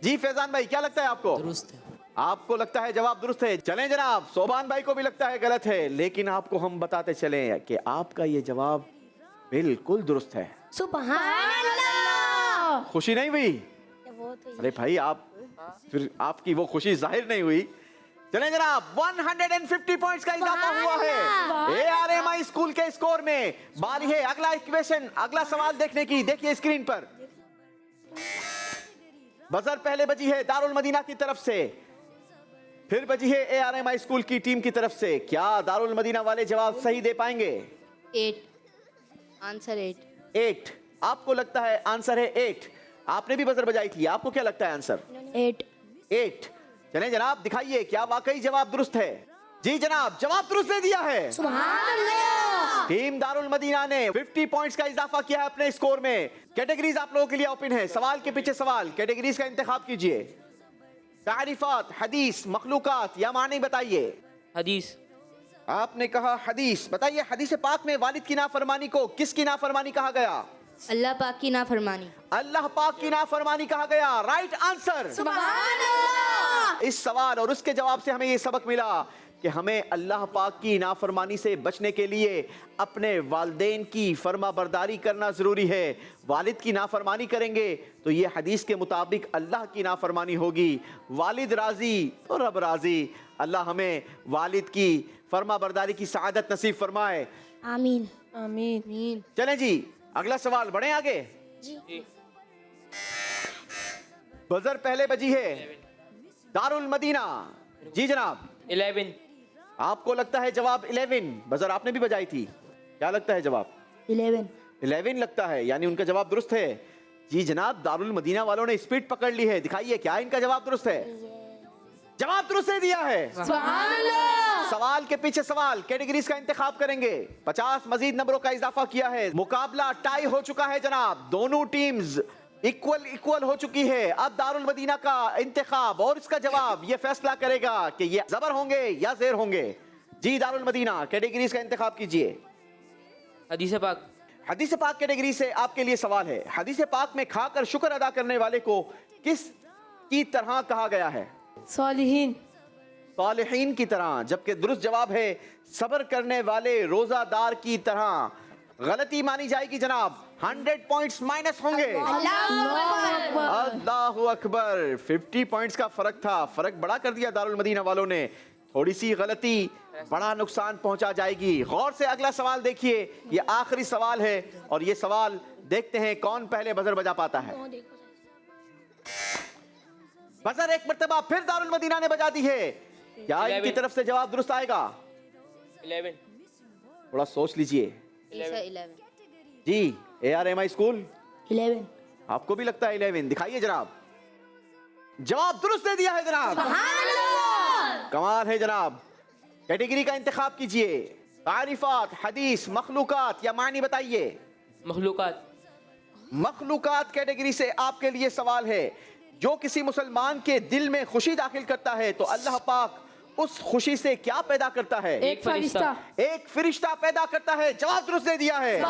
जी फैजान भाई, क्या लगता है आपको? दुरुस्त है। आपको लगता है जवाब दुरुस्त है। चलें जनाब, सोबान भाई को भी लगता है गलत है, लेकिन आपको हम बताते चलें कि आपका ये जवाब बिल्कुल दुरुस्त है। सुभान अल्लाह। खुशी नहीं हुई? वो तो अरे भाई आप फिर आपकी वो खुशी जाहिर नहीं हुई। चलें जनाब, 150 पॉइंट्स का इजाफा हुआ है ARMI स्कूल के स्कोर में। बारी है अगला इक्वेशन, अगला सवाल देखने की। देखिए स्क्रीन पर बजर पहले बजी है दारुल मदीना की तरफ से, फिर बजी है ARMI स्कूल की टीम की तरफ से। क्या दारुल मदीना वाले जवाब सही दे पाएंगे? 8। आंसर 8। 8। आपको लगता है आंसर है 8। आपने भी बजर बजाई थी, आपको क्या लगता है आंसर? 8। चलें जनाब, दिखाइए क्या वाकई जवाब दुरुस्त है। जी जनाब, जवाब दुरुस्त दे दिया है। टीम दारुल मदीना ने 50 पॉइंट्स का इजाफा किया है अपने स्कोर में। कैटेगरीज आप लोगों के लिए ओपन है, सवाल के पीछे सवाल। कैटेगरीज का इंतखाब कीजिए। तारीफात, हदीस, मखलूकात या मानी बताइए। हदीस। आपने कहा हदीस। बताइए हदीस पाक में वालिद की नाफरमानी को किसकी नाफरमानी कहा गया? अल्लाह पाक की नाफरमानी। अल्लाह पाक की नाफरमानी कहा गया। Right answer. इस सवाल और उसके जवाब से हमें ये सबक मिला कि हमें अल्लाह पाक की नाफरमानी से बचने के लिए अपने वालिदैन की फर्मा बरदारी करना ज़रूरी है। वालिद की नाफरमानी करेंगे तो ये हदीस के मुताबिक अल्लाह की नाफरमानी होगी। वालिद राज़ी तो रब राज़ी। अल्लाह हमें वालिद की फर्मा बरदारी की सआदत नसीब फरमाए। आमीन। आमीन। चलें जी, अगला सवाल, बढ़ें आगे। जी। बजर पहले बजी है। दारुल मदीना। जी जनाब। 11। आपको लगता है जवाब 11। बजर आपने भी बजाई थी, क्या लगता है जवाब? 11 लगता है, यानी उनका जवाब दुरुस्त है। जी जनाब, दारुल मदीना वालों ने स्पीड पकड़ ली है। दिखाइए क्या इनका जवाब दुरुस्त है? जवाब दुरुस्त दे दिया है। सवाल के पीछे सवाल। कैटेगरीज का इंतखाब करेंगे। 50 मजीद नंबरों का इजाफा किया है। मुकाबला टाई हो चुका है जनाब। दोनों टीम्स इक्वल हो चुकी है। अब दारुल मदीना का इंतखाब और इसका जवाब ये फैसला करेगा कि ये जबर होंगे या जेर होंगे। जी दारुल मदीना, कैटेगरीज का इंतखाब कीजिए। हदीस पाक। हदीस पाक कैटेगरी से आपके लिए सवाल है। हदीस पाक में खाकर शुक्र अदा करने वाले को किस की तरह कहा गया है? सालिहीन की तरह, जबकि दुरुस्त जवाब है सब्र करने वाले रोजादार की तरह। गलती मानी जाएगी जनाब, 100 पॉइंट्स माइनस होंगे। अल्लाहु अकबर। 50 पॉइंट्स का फर्क था, फर्क बड़ा कर दिया दारुल मदीना वालों ने। थोड़ी सी गलती बड़ा नुकसान पहुंचा जाएगी। गौर से अगला सवाल देखिए, ये आखिरी सवाल है और ये सवाल देखते हैं कौन पहले बजर बजा पाता है। बजर एक मर्तबा फिर दारुल मदीना ने बजा दी है। क्या इनकी तरफ से जवाब दुरुस्त आएगा? 11। थोड़ा सोच लीजिए। 11। जी, ARMI स्कूल 11। आपको भी लगता है 11? दिखाइए जनाब, जवाब दुरुस्त दे दिया है जनाब। कमाल है जनाब। कैटेगरी का इंतखाब कीजिए। तारीफात, हदीस, मखलूकात या मानी बताइए। मखलूकात। मखलूकात कैटेगरी से आपके लिए सवाल है। जो किसी मुसलमान के दिल में खुशी दाखिल करता है तो अल्लाह पाक उस खुशी से क्या पैदा करता है? एक फरिश्ता। एक फरिश्ता पैदा करता है। जवाब दुरुस्त दे दिया है।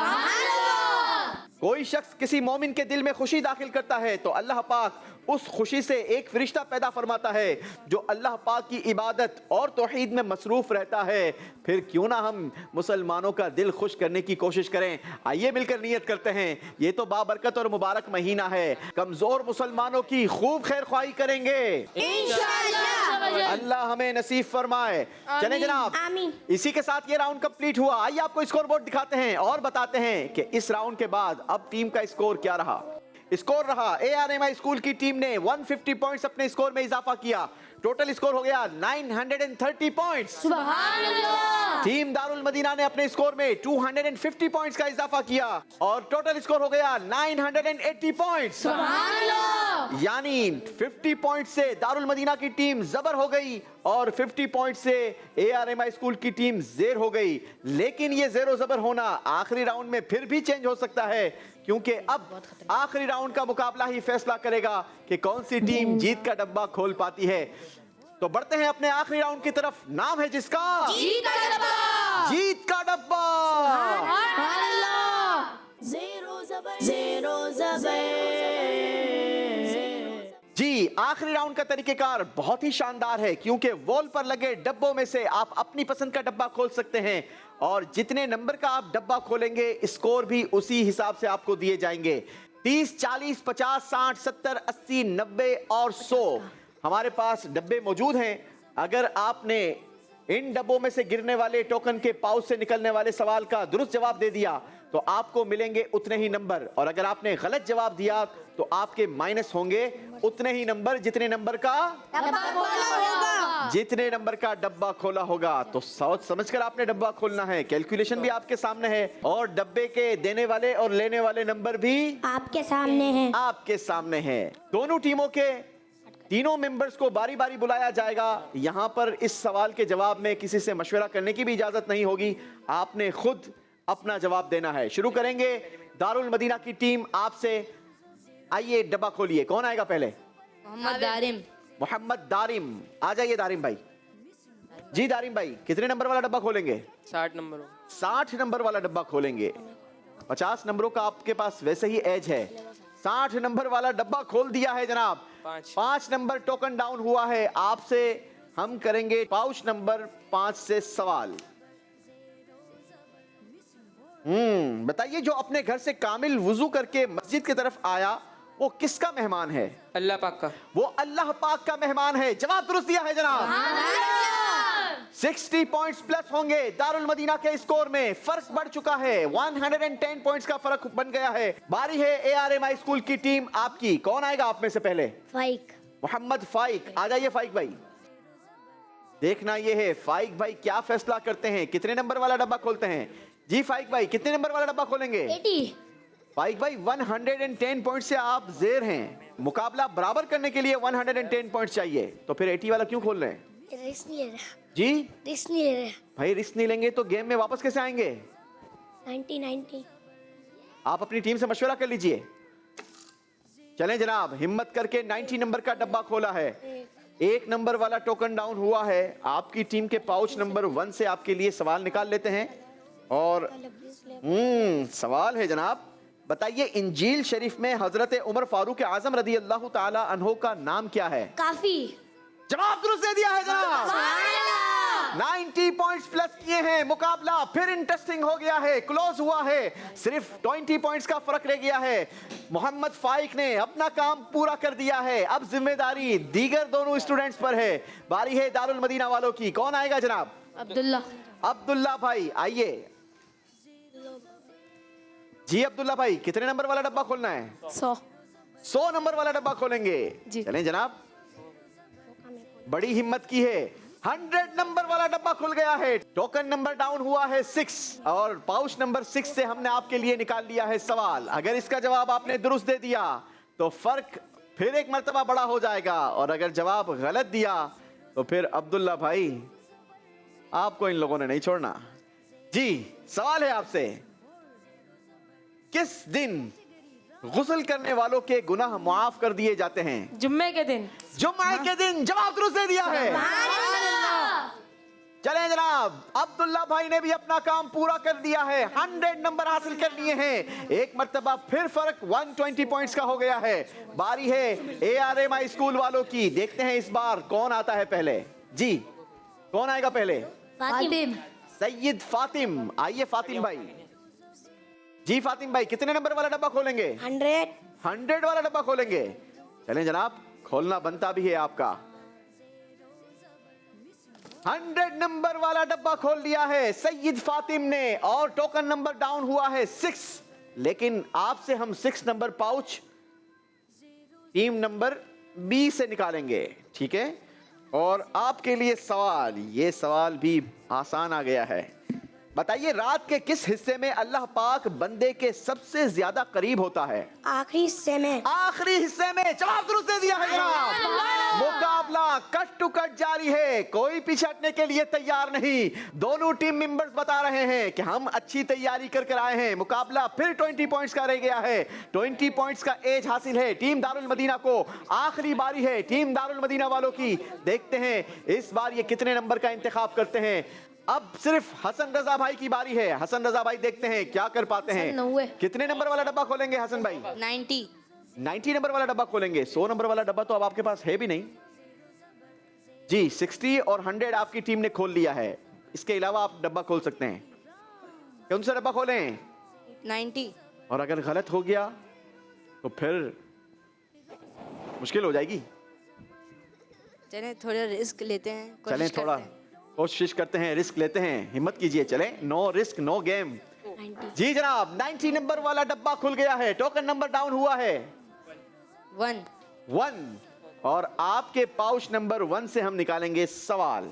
कोई शख्स किसी मोमिन के दिल में खुशी दाखिल करता है तो अल्लाह पाक उस खुशी से एक फरिश्ता पैदा फरमाता है जो अल्लाह पाक की इबादत और तौहीद में मसरूफ रहता है। फिर क्यों ना हम मुसलमानों का दिल खुश करने की कोशिश करें। आइए मिलकर नियत करते हैं। ये तो बाबरकत और मुबारक महीना है। कमजोर मुसलमानों की खूब खैर ख्वाही करेंगे इंशाअल्लाह। अल्लाह हमें नसीब फरमाए। चलें जनाब, इसी के साथ ये राउंड कंप्लीट हुआ। आइए आपको स्कोर बोर्ड दिखाते हैं और बताते हैं कि इस राउंड के बाद अब टीम का स्कोर क्या रहा। स्कोर रहा, ARMI स्कूल की टीम ने 150 पॉइंट्स अपने स्कोर में इजाफा किया। टोटल स्कोर हो गया 930 पॉइंट्स। सुभान अल्लाह। टीम दारुल मदीना ने अपने स्कोर में 250 पॉइंट्स का इजाफा किया और टोटल स्कोर हो गया 980 पॉइंट्स। सुभान अल्लाह। यानी 50 पॉइंट्स से दारुल मदीना की टीम जबर हो गई और 50 पॉइंट्स से ARMI स्कूल की टीम जेर हो गई। लेकिन ये जेरो जबर होना आखिरी राउंड में फिर भी चेंज हो सकता है, क्योंकि अब आखिरी राउंड का मुकाबला ही फैसला करेगा कि कौन सी टीम जीत का डब्बा खोल पाती है। तो बढ़ते हैं अपने आखिरी राउंड की तरफ। नाम है जिसका जीत का डब्बा। जीत का डब्बा। जी, आखिरी राउंड का तरीकेकार बहुत ही शानदार है, क्योंकि वॉल पर लगे डब्बों में से आप अपनी पसंद का डब्बा खोल सकते हैं और जितने नंबर का आप डब्बा खोलेंगे स्कोर भी उसी हिसाब से आपको दिए जाएंगे। 30, 40, 50, 60, 70, 80, 90 और 100 हमारे पास डब्बे मौजूद हैं। अगर आपने इन डब्बों में से गिरने वाले टोकन के पाउच से निकलने वाले सवाल का दुरुस्त जवाब दे दिया तो आपको मिलेंगे उतने ही नंबर, और अगर आपने गलत जवाब दिया तो आपके माइनस होंगे उतने ही नंबर जितने नंबर का जितने नंबर का डब्बा खोला होगा तो सोच समझकर आपने डब्बा खोलना है। कैलकुलेशन भी आपके सामने है और डब्बे के देने वाले और लेने वाले नंबर भी आपके सामने है। आपके सामने है। दोनों टीमों के तीनों मेंबर्स को बारी बारी बुलाया जाएगा। यहां पर इस सवाल के जवाब में किसी से मशवरा करने की भी इजाजत नहीं होगी, आपने खुद अपना जवाब देना है। शुरू करेंगे दारुल मदीना की टीम आपसे। आइए डब्बा खोलिए, कौन आएगा पहले? मोहम्मद दारिम। मोहम्मद दारिम, आ जाइए दारिम भाई। जी दारिम भाई, कितने नंबर वाला डब्बा खोलेंगे? 60 नंबर 60 नंबर वाला डब्बा खोलेंगे। 50 नंबरों का आपके पास वैसे ही एज है। 60 नंबर वाला डब्बा खोल दिया है जनाब। 5 नंबर टोकन डाउन हुआ है। आपसे हम करेंगे पाउच नंबर 5 से सवाल। बताइए, जो अपने घर से कामिल वुजू करके मस्जिद की तरफ आया वो किसका मेहमान है? अल्लाह पाक का। वो अल्लाह पाक का मेहमान है। जवाब दुरुस्त दिया है जनाब। 60 पॉइंट्स प्लस होंगे दारुल मदीना के स्कोर में। फर्क बढ़ चुका है, 110 पॉइंट्स का फर्क बन गया है। बारी है ARMI स्कूल की टीम आपकी। कौन आएगा आप में से पहले? फाइक। मोहम्मद फाइक, आ जाइए फाइक भाई। देखना ये है फाइक भाई क्या फैसला करते हैं, कितने नंबर वाला डब्बा खोलते हैं। जी फाइक भाई, कितने नंबर वाला डब्बा खोलेंगे? 80। फाइक भाई 110 पॉइंट से आप जेर हैं। मुकाबला बराबर करने के लिए 110 पॉइंट चाहिए, तो फिर 80 वाला क्यों खोल रहे हैं? रिस्क नहीं ले रहे। जी रिस्क नहीं ले रहे। भाई रिस्क नहीं लेंगे तो गेम में वापस कैसे आएंगे? 90। आप अपनी टीम से मशवरा कर लीजिए। चलें जनाब, हिम्मत करके 90 नंबर का डब्बा खोला है। 1 नंबर वाला टोकन डाउन हुआ है। आपकी टीम के पाउच नंबर 1 से आपके लिए सवाल निकाल लेते हैं। और सवाल है जनाब, बताइए इंजील शरीफ में हजरत उमर फारूक आजम रदी अल्लाह ताला अन्हो का नाम क्या है? काफी। जवाब दुरुस्त दे दिया है जनाब। 90 पॉइंट्स प्लस किए हैं। मुकाबला फिर इंटरेस्टिंग हो गया है, क्लोज हुआ है। सिर्फ 20 पॉइंट्स का फर्क रह गया है। मोहम्मद फाइक ने अपना काम पूरा कर दिया है। अब जिम्मेदारी दीगर दोनों स्टूडेंट्स पर है। बारी है दारुल मदीना वालों की। कौन आएगा जनाब? अब्दुल्ला। अब्दुल्ला भाई आइए। जी अब्दुल्ला भाई, कितने नंबर वाला डब्बा खोलना है? 100 नंबर वाला डब्बा खोलेंगे। चलें जनाब, बड़ी हिम्मत की है। 100 नंबर वाला डब्बा खुल गया है। टोकन नंबर डाउन हुआ है 6 और पाउच नंबर 6 से हमने आपके लिए निकाल लिया है सवाल। अगर इसका जवाब आपने दुरुस्त दे दिया तो फर्क फिर एक मर्तबा बड़ा हो जाएगा, और अगर जवाब गलत दिया तो फिर अब्दुल्ला भाई आपको इन लोगों ने नहीं छोड़ना। जी सवाल है आपसे, किस दिन गुस्ल करने वालों के गुनाह मुआफ कर दिए जाते हैं? जुम्मे के दिन। जुम्मे के दिन। जवाब दुरुस्त दे दिया है। चलें जनाब, अब्दुल्ला भाई ने भी अपना काम पूरा कर दिया है। 100 नंबर हासिल कर लिए हैं। एक मर्तबा फिर फर्क 120 पॉइंट्स का हो गया है। बारी है ARMI स्कूल वालों की। देखते हैं इस बार कौन आता है पहले। जी कौन आएगा पहले? फातिम। सैयद फातिम, आइए फातिम भाई। जी फातिम भाई, कितने नंबर वाला डब्बा खोलेंगे? 100 वाला डब्बा खोलेंगे। चलें जनाब, खोलना बनता भी है आपका। 100 नंबर वाला डब्बा खोल लिया है सैयद फातिम ने, और टोकन नंबर डाउन हुआ है 6। लेकिन आपसे हम 6 number pouch team number B से निकालेंगे, ठीक है? और आपके लिए सवाल, ये सवाल भी आसान आ गया है। बताइए रात के किस हिस्से में अल्लाह पाक बंदे के सबसे ज्यादा करीब होता है? आखिरी हिस्से में। आखिरी हिस्से में। जवाब दुरुस्त दे दिया है जनाब। मुकाबला कट टू कट जारी है, कोई पीछे हटने के लिए तैयार नहीं। दोनों टीम मेंबर्स बता रहे हैं कि हम अच्छी तैयारी कर आए हैं। मुकाबला फिर 20 पॉइंट्स का रह गया है। 20 पॉइंट्स का एज हासिल है टीम दारुल मदीना को। आखिरी बारी है टीम दारुल मदीना वालों की। देखते हैं इस बार ये कितने नंबर का इंतखाब करते हैं। अब सिर्फ हसन रजा भाई की बारी है। हसन रजा भाई देखते हैं क्या कर पाते हैं। कितने नंबर वाला डब्बा खोलेंगे हसन भाई? 90 नंबर वाला डब्बा खोलेंगे। 100 नंबर वाला डब्बा तो अब आपके पास है भी नहीं। जी 60 और 100 आपकी टीम ने खोल लिया है। इसके अलावा आप डब्बा खोल सकते हैं। कौन सा डब्बा खोलें? 90। और अगर गलत हो गया तो फिर मुश्किल हो जाएगी। चलें थोड़ा रिस्क लेते हैं। चलें थोड़ा कोशिश करते हैं, रिस्क लेते हैं। हिम्मत कीजिए, चलें। No risk no game. जी जनाब, 90 नंबर वाला डब्बा खुल गया है। टोकन नंबर डाउन हुआ है 1। और आपके पाउच नंबर 1 से हम निकालेंगे सवाल।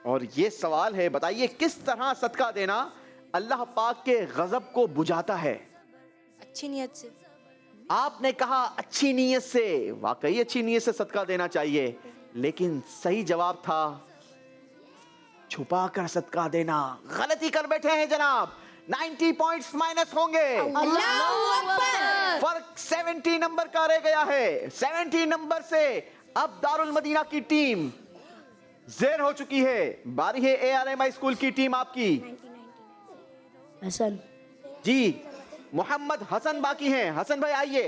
और ये सवाल है, बताइए किस तरह सदका देना अल्लाह पाक के गजब को बुझाता है? अच्छी नीयत से। आपने कहा अच्छी नीयत से, वाकई अच्छी नीयत से सदका देना चाहिए, लेकिन सही जवाब था छुपा कर सदका देना। गलती कर बैठे हैं जनाब, 90 पॉइंट्स माइनस होंगे। फर्क 70 नंबर का रह गया है। 70 नंबर से अब दारुल मदीना की टीम ज़ेर हो चुकी है। बारी है ARMI स्कूल की टीम आपकी। हसन जी, मोहम्मद हसन बाकी हैं। हसन भाई आइए।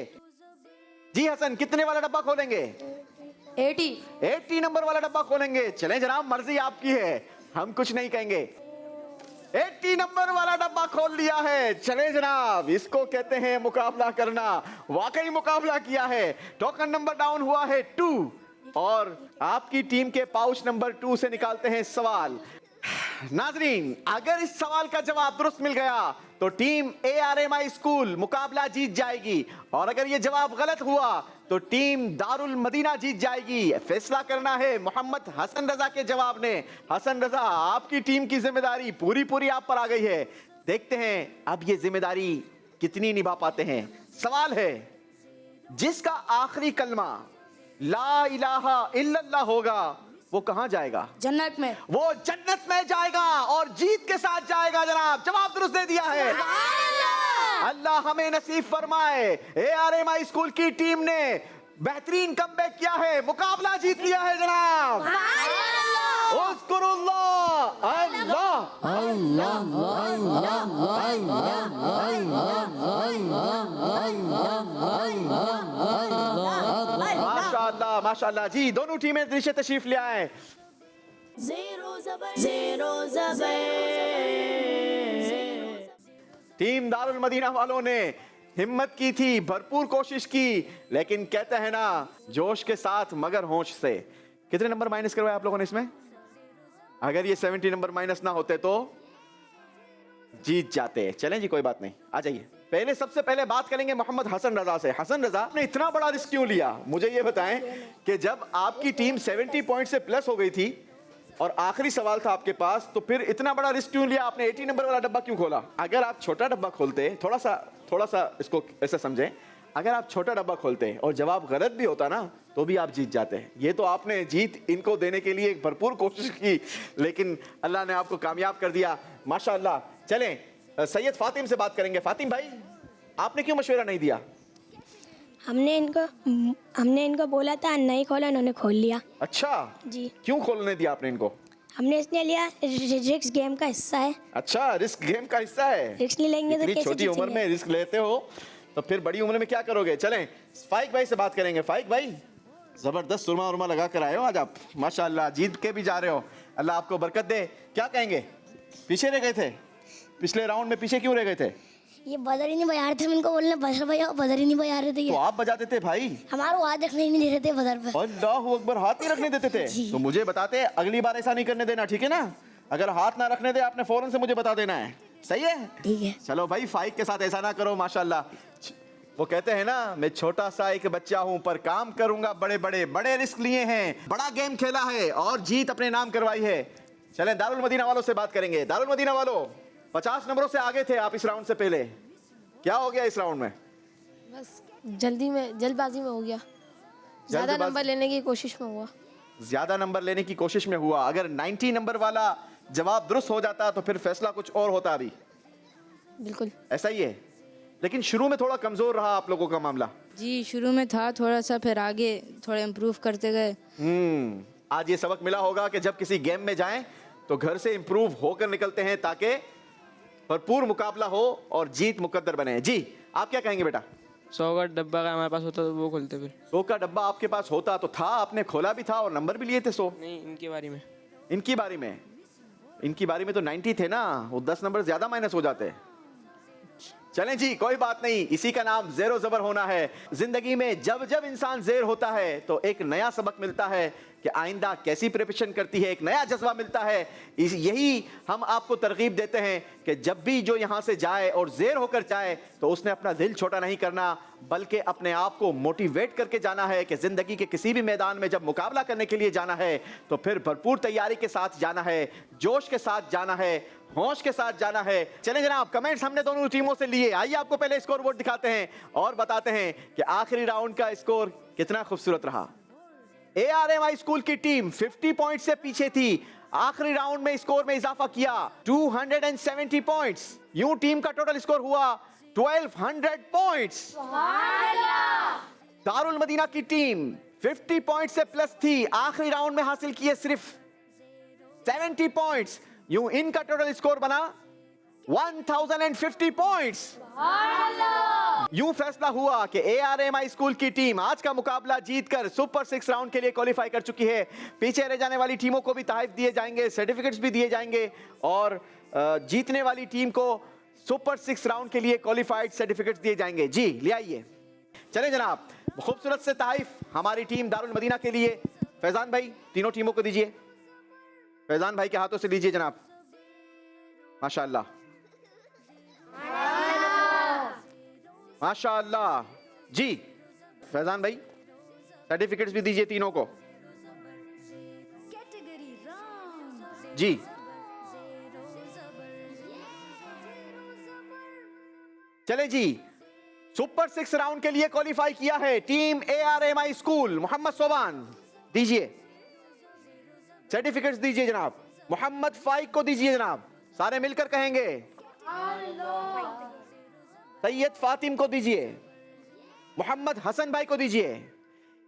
जी हसन, कितने वाला डब्बा खोलेंगे? 80 नंबर वाला डब्बा खोलेंगे। चलें जनाब, मर्जी आपकी है, हम कुछ नहीं कहेंगे। 80 नंबर वाला डब्बा खोल लिया है। चले जनाब, इसको कहते हैं मुकाबला करना। वाकई मुकाबला किया है। टोकन नंबर डाउन हुआ है 2 और आपकी टीम के पाउच नंबर 2 से निकालते हैं सवाल। नाजरीन, अगर इस सवाल का जवाब दुरुस्त मिल गया तो टीम ARMI स्कूल मुकाबला जीत जाएगी, और अगर यह जवाब गलत हुआ तो टीम दारुल मदीना जीत जाएगी। फैसला करना है मोहम्मद हसन रजा के जवाब ने। हसन रजा, आपकी टीम की जिम्मेदारी पूरी आप पर आ गई है। देखते हैं अब ये जिम्मेदारी कितनी निभा पाते हैं। सवाल है, जिसका आखिरी कलमा ला इलाहा इल्लल्लाह होगा वो कहां जाएगा? जन्नत में। वो जन्नत में जाएगा और जीत के साथ जाएगा जनाब। जवाब दुरुस्त दे दिया है। अल्लाह हमें नसीब फरमाए। ARMI स्कूल की टीम ने बेहतरीन कमबैक किया है, मुकाबला जीत लिया है जनाब। उज़्कुरुल्लाह, अल्लाह माशाअल्लाह माशाअल्लाह। जी, दोनों टीमें नीचे तशरीफ ले आए। टीम दारुल मदीना वालों ने हिम्मत की थी, भरपूर कोशिश की, लेकिन कहते हैं ना, जोश के साथ मगर होश से। कितने नंबर माइनस करवाए आप लोगों ने इसमें? अगर ये 70 नंबर माइनस ना होते तो जीत जाते। चलें जी, कोई बात नहीं, आ जाइए। पहले सबसे पहले बात करेंगे मोहम्मद हसन रजा से। हसन रजा, आपने इतना बड़ा रिस्क क्यों लिया? मुझे ये बताएं कि जब आपकी टीम 70 पॉइंट से प्लस हो गई थी और आखिरी सवाल था आपके पास, तो फिर इतना बड़ा रिस्क क्यों लिया? आपने 80 नंबर वाला डब्बा क्यों खोला? अगर आप छोटा डब्बा खोलते, थोड़ा सा इसको ऐसे समझें, अगर आप छोटा डब्बा खोलते और जवाब गलत भी होता ना तो भी आप जीत जाते हैं। ये तो आपने जीत इनको देने के लिए भरपूर कोशिश की, लेकिन अल्लाह ने आपको कामयाब कर दिया, माशाअल्लाह। चलें सैयद फातिम से बात करेंगे। फातिम भाई, आपने क्यों मशवरा नहीं दिया? हमने इनको बोला था, नहीं खोला, इन्होंने खोल लिया। अच्छा जी। क्यों खोलने दिया आपने इनको? हमने इसलिए लिया, रिस्क गेम का हिस्सा है। अच्छा, रिस्क गेम का हिस्सा है। रिस्क नहीं लेंगे तो इतनी कैसे छोटी उम्र जीतेंगे? में रिस्क लेते हो तो फिर बड़ी उम्र में क्या करोगे? चलें फाइक भाई से बात करेंगे। फाइक भाई, जबरदस्त सुरमा उरमा लगा कर आए हो आज आप, माशाल्लाह। जीत के भी जा रहे हो, अल्लाह आपको बरकत दे। क्या कहेंगे? पीछे रह गए थे पिछले राउंड में, पीछे क्यों रह गए थे? ये बजर ही नहीं बजा रहे थे, इनको बोलने बजर भैया, बजर ही नहीं बजा रहे थे। तो ये आप बजा देते भाई। हमारा हाथ रखने ही नहीं दे रहे थे बजर पे। अल्लाह अकबर, हाथ नहीं रखने देते थे? तो मुझे बताते, अगली बार ऐसा नहीं करने देना, ठीक है ना? अगर हाथ ना रखने दे आपने फौरन से मुझे बता देना है, सही है? ठीक है। चलो भाई, फाइक के साथ ऐसा ना करो, माशाल्लाह। वो कहते हैं ना, मैं छोटा सा एक बच्चा हूं पर काम करूंगा बड़े रिस्क लिए हैं, बड़ा गेम खेला है और जीत अपने नाम करवाई है। चले दारुल मदीना वालों से बात करेंगे। दारुल मदीना वालों, 50 नंबरों से आगे थे आप इस राउंड से पहले, क्या हो गया इस राउंड में? बस जल्दबाजी में हो गया, ज़्यादा नंबर लेने की कोशिश में हुआ। ज्यादा नंबर लेने की कोशिश में हुआ। अगर 90 नंबर वाला जवाब दुरुस्त हो जाता तो फिर फैसला कुछ और होता अभी। बिल्कुल ऐसा ही है, लेकिन शुरू में थोड़ा कमजोर रहा आप लोगों का मामला। जी, शुरू में था थोड़ा सा, फिर आगे थोड़ा इम्प्रूव करते गए। आज ये सबक मिला होगा कि जब किसी गेम में जाएं तो घर से इम्प्रूव होकर निकलते हैं ताकि भरपूर मुकाबला हो और जीत मुकद्दर बने। जी, आप क्या कहेंगे बेटा? 100 का डब्बा का हमारे पास होता तो वो खोलते फिर। 100 का डब्बा आपके पास होता तो था, आपने खोला भी था और नंबर भी लिए थे 100। नहीं, इनकी बारी में। इनकी बारी में तो 90 थे ना, वो 10 नंबर ज्यादा माइनस हो जाते हैं। चलें जी, कोई बात नहीं, इसी का नाम ज़ेरो ज़बर होना है। जिंदगी में जब जब इंसान ज़ेर होता है तो एक नया सबक मिलता है कि आइंदा कैसी प्रिपरेशन करती है, एक नया जज्बा मिलता है। यही हम आपको तरगीब देते हैं कि जब भी जो यहाँ से जाए और ज़ेर होकर जाए तो उसने अपना दिल छोटा नहीं करना, बल्कि अपने आप को मोटिवेट करके जाना है कि ज़िंदगी के किसी भी मैदान में जब मुकाबला करने के लिए जाना है तो फिर भरपूर तैयारी के साथ जाना है, जोश के साथ जाना है, होश के साथ जाना है। चलें जनाब, कमेंट्स हमने दोनों टीमों से लिए। आइए आपको पहले स्कोर बोर्ड दिखाते हैं और बताते हैं कि आखिरी राउंड का स्कोर कितना खूबसूरत रहा। ARMI स्कूल की टीम 50 पॉइंट से पीछे थी, आखिरी राउंड में स्कोर में इजाफा किया 270 पॉइंट्स। यूं टीम का टोटल स्कोर हुआ 1200 पॉइंट्स। दारुल मदीना की टीम 50 पॉइंट से प्लस थी, आखिरी राउंड में हासिल किए सिर्फ 70 पॉइंट्स। यूं इनका टोटल स्कोर बना 1050 पॉइंट्स। यूं फैसला हुआ कि ARMI स्कूल की टीम आज का मुकाबला जीतकर सुपर 6 राउंड के लिए क्वालिफाई कर चुकी है। पीछे रह जाने वाली टीमों को भी तोहफे दिए जाएंगे, सर्टिफिकेट्स भी दिए जाएंगे और जीतने वाली टीम को सुपर 6 राउंड के लिए क्वालिफाइड सर्टिफिकेट्स दिए जाएंगे। जी ले आइए। चले जनाब, खूबसूरत से तोहफे हमारी टीम दारुल मदीना के लिए। फैजान भाई तीनों टीमों को दीजिए। फैजान भाई के हाथों से लीजिए जनाब। माशाअल्लाह माशाअल्लाह। जी फैजान भाई सर्टिफिकेट्स भी दीजिए तीनों को। जी चले जी, सुपर 6 राउंड के लिए क्वालिफाई किया है team ARMI school. Mohammad Soban दीजिए सर्टिफिकेट्स, दीजिए जनाब। मोहम्मद फाइक को दीजिए जनाब, सारे मिलकर कहेंगे। सैयद फातिम को दीजिए। मोहम्मद हसन भाई को दीजिए।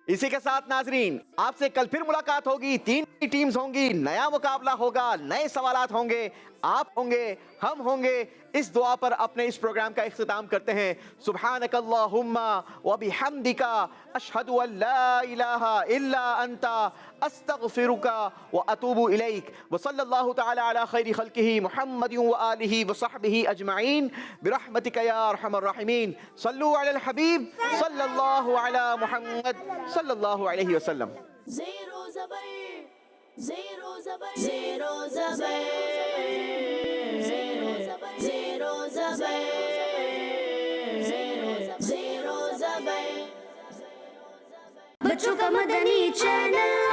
इसी के साथ नाजरीन, आपसे कल फिर मुलाकात होगी। 3 टीम्स होंगी, नया मुकाबला होगा, नए सवालात होंगे, आप होंगे, हम होंगे। इस दुआ पर अपने इस प्रोग्राम का इख्तिताम करते हैं। सुब्हानकल्लाहुम्मा व बिहम्दिका अशहदु अल्ला इलाहा इल्ला अंता अस्तगफिरुका व अतूबु इलैक व सल्लल्लाहु तआला अला खैरि खल्किही मुहम्मदिन व आलिही व सहबिही अजमईन बिरहमतिका या अरहमर राहिमीन। सल्लु अलल हबीब सल्लल्लाहु अला मुहम्मद सल्लल्लाहु अलैहि वसल्लम। ज़ेरो ज़बर, ज़ेरो ज़बर, ज़ेरो ज़बर, ज़ेरो ज़बर, ज़ेरो ज़बर, ज़ेरो ज़बर। बच्चों का मदनी चैनल।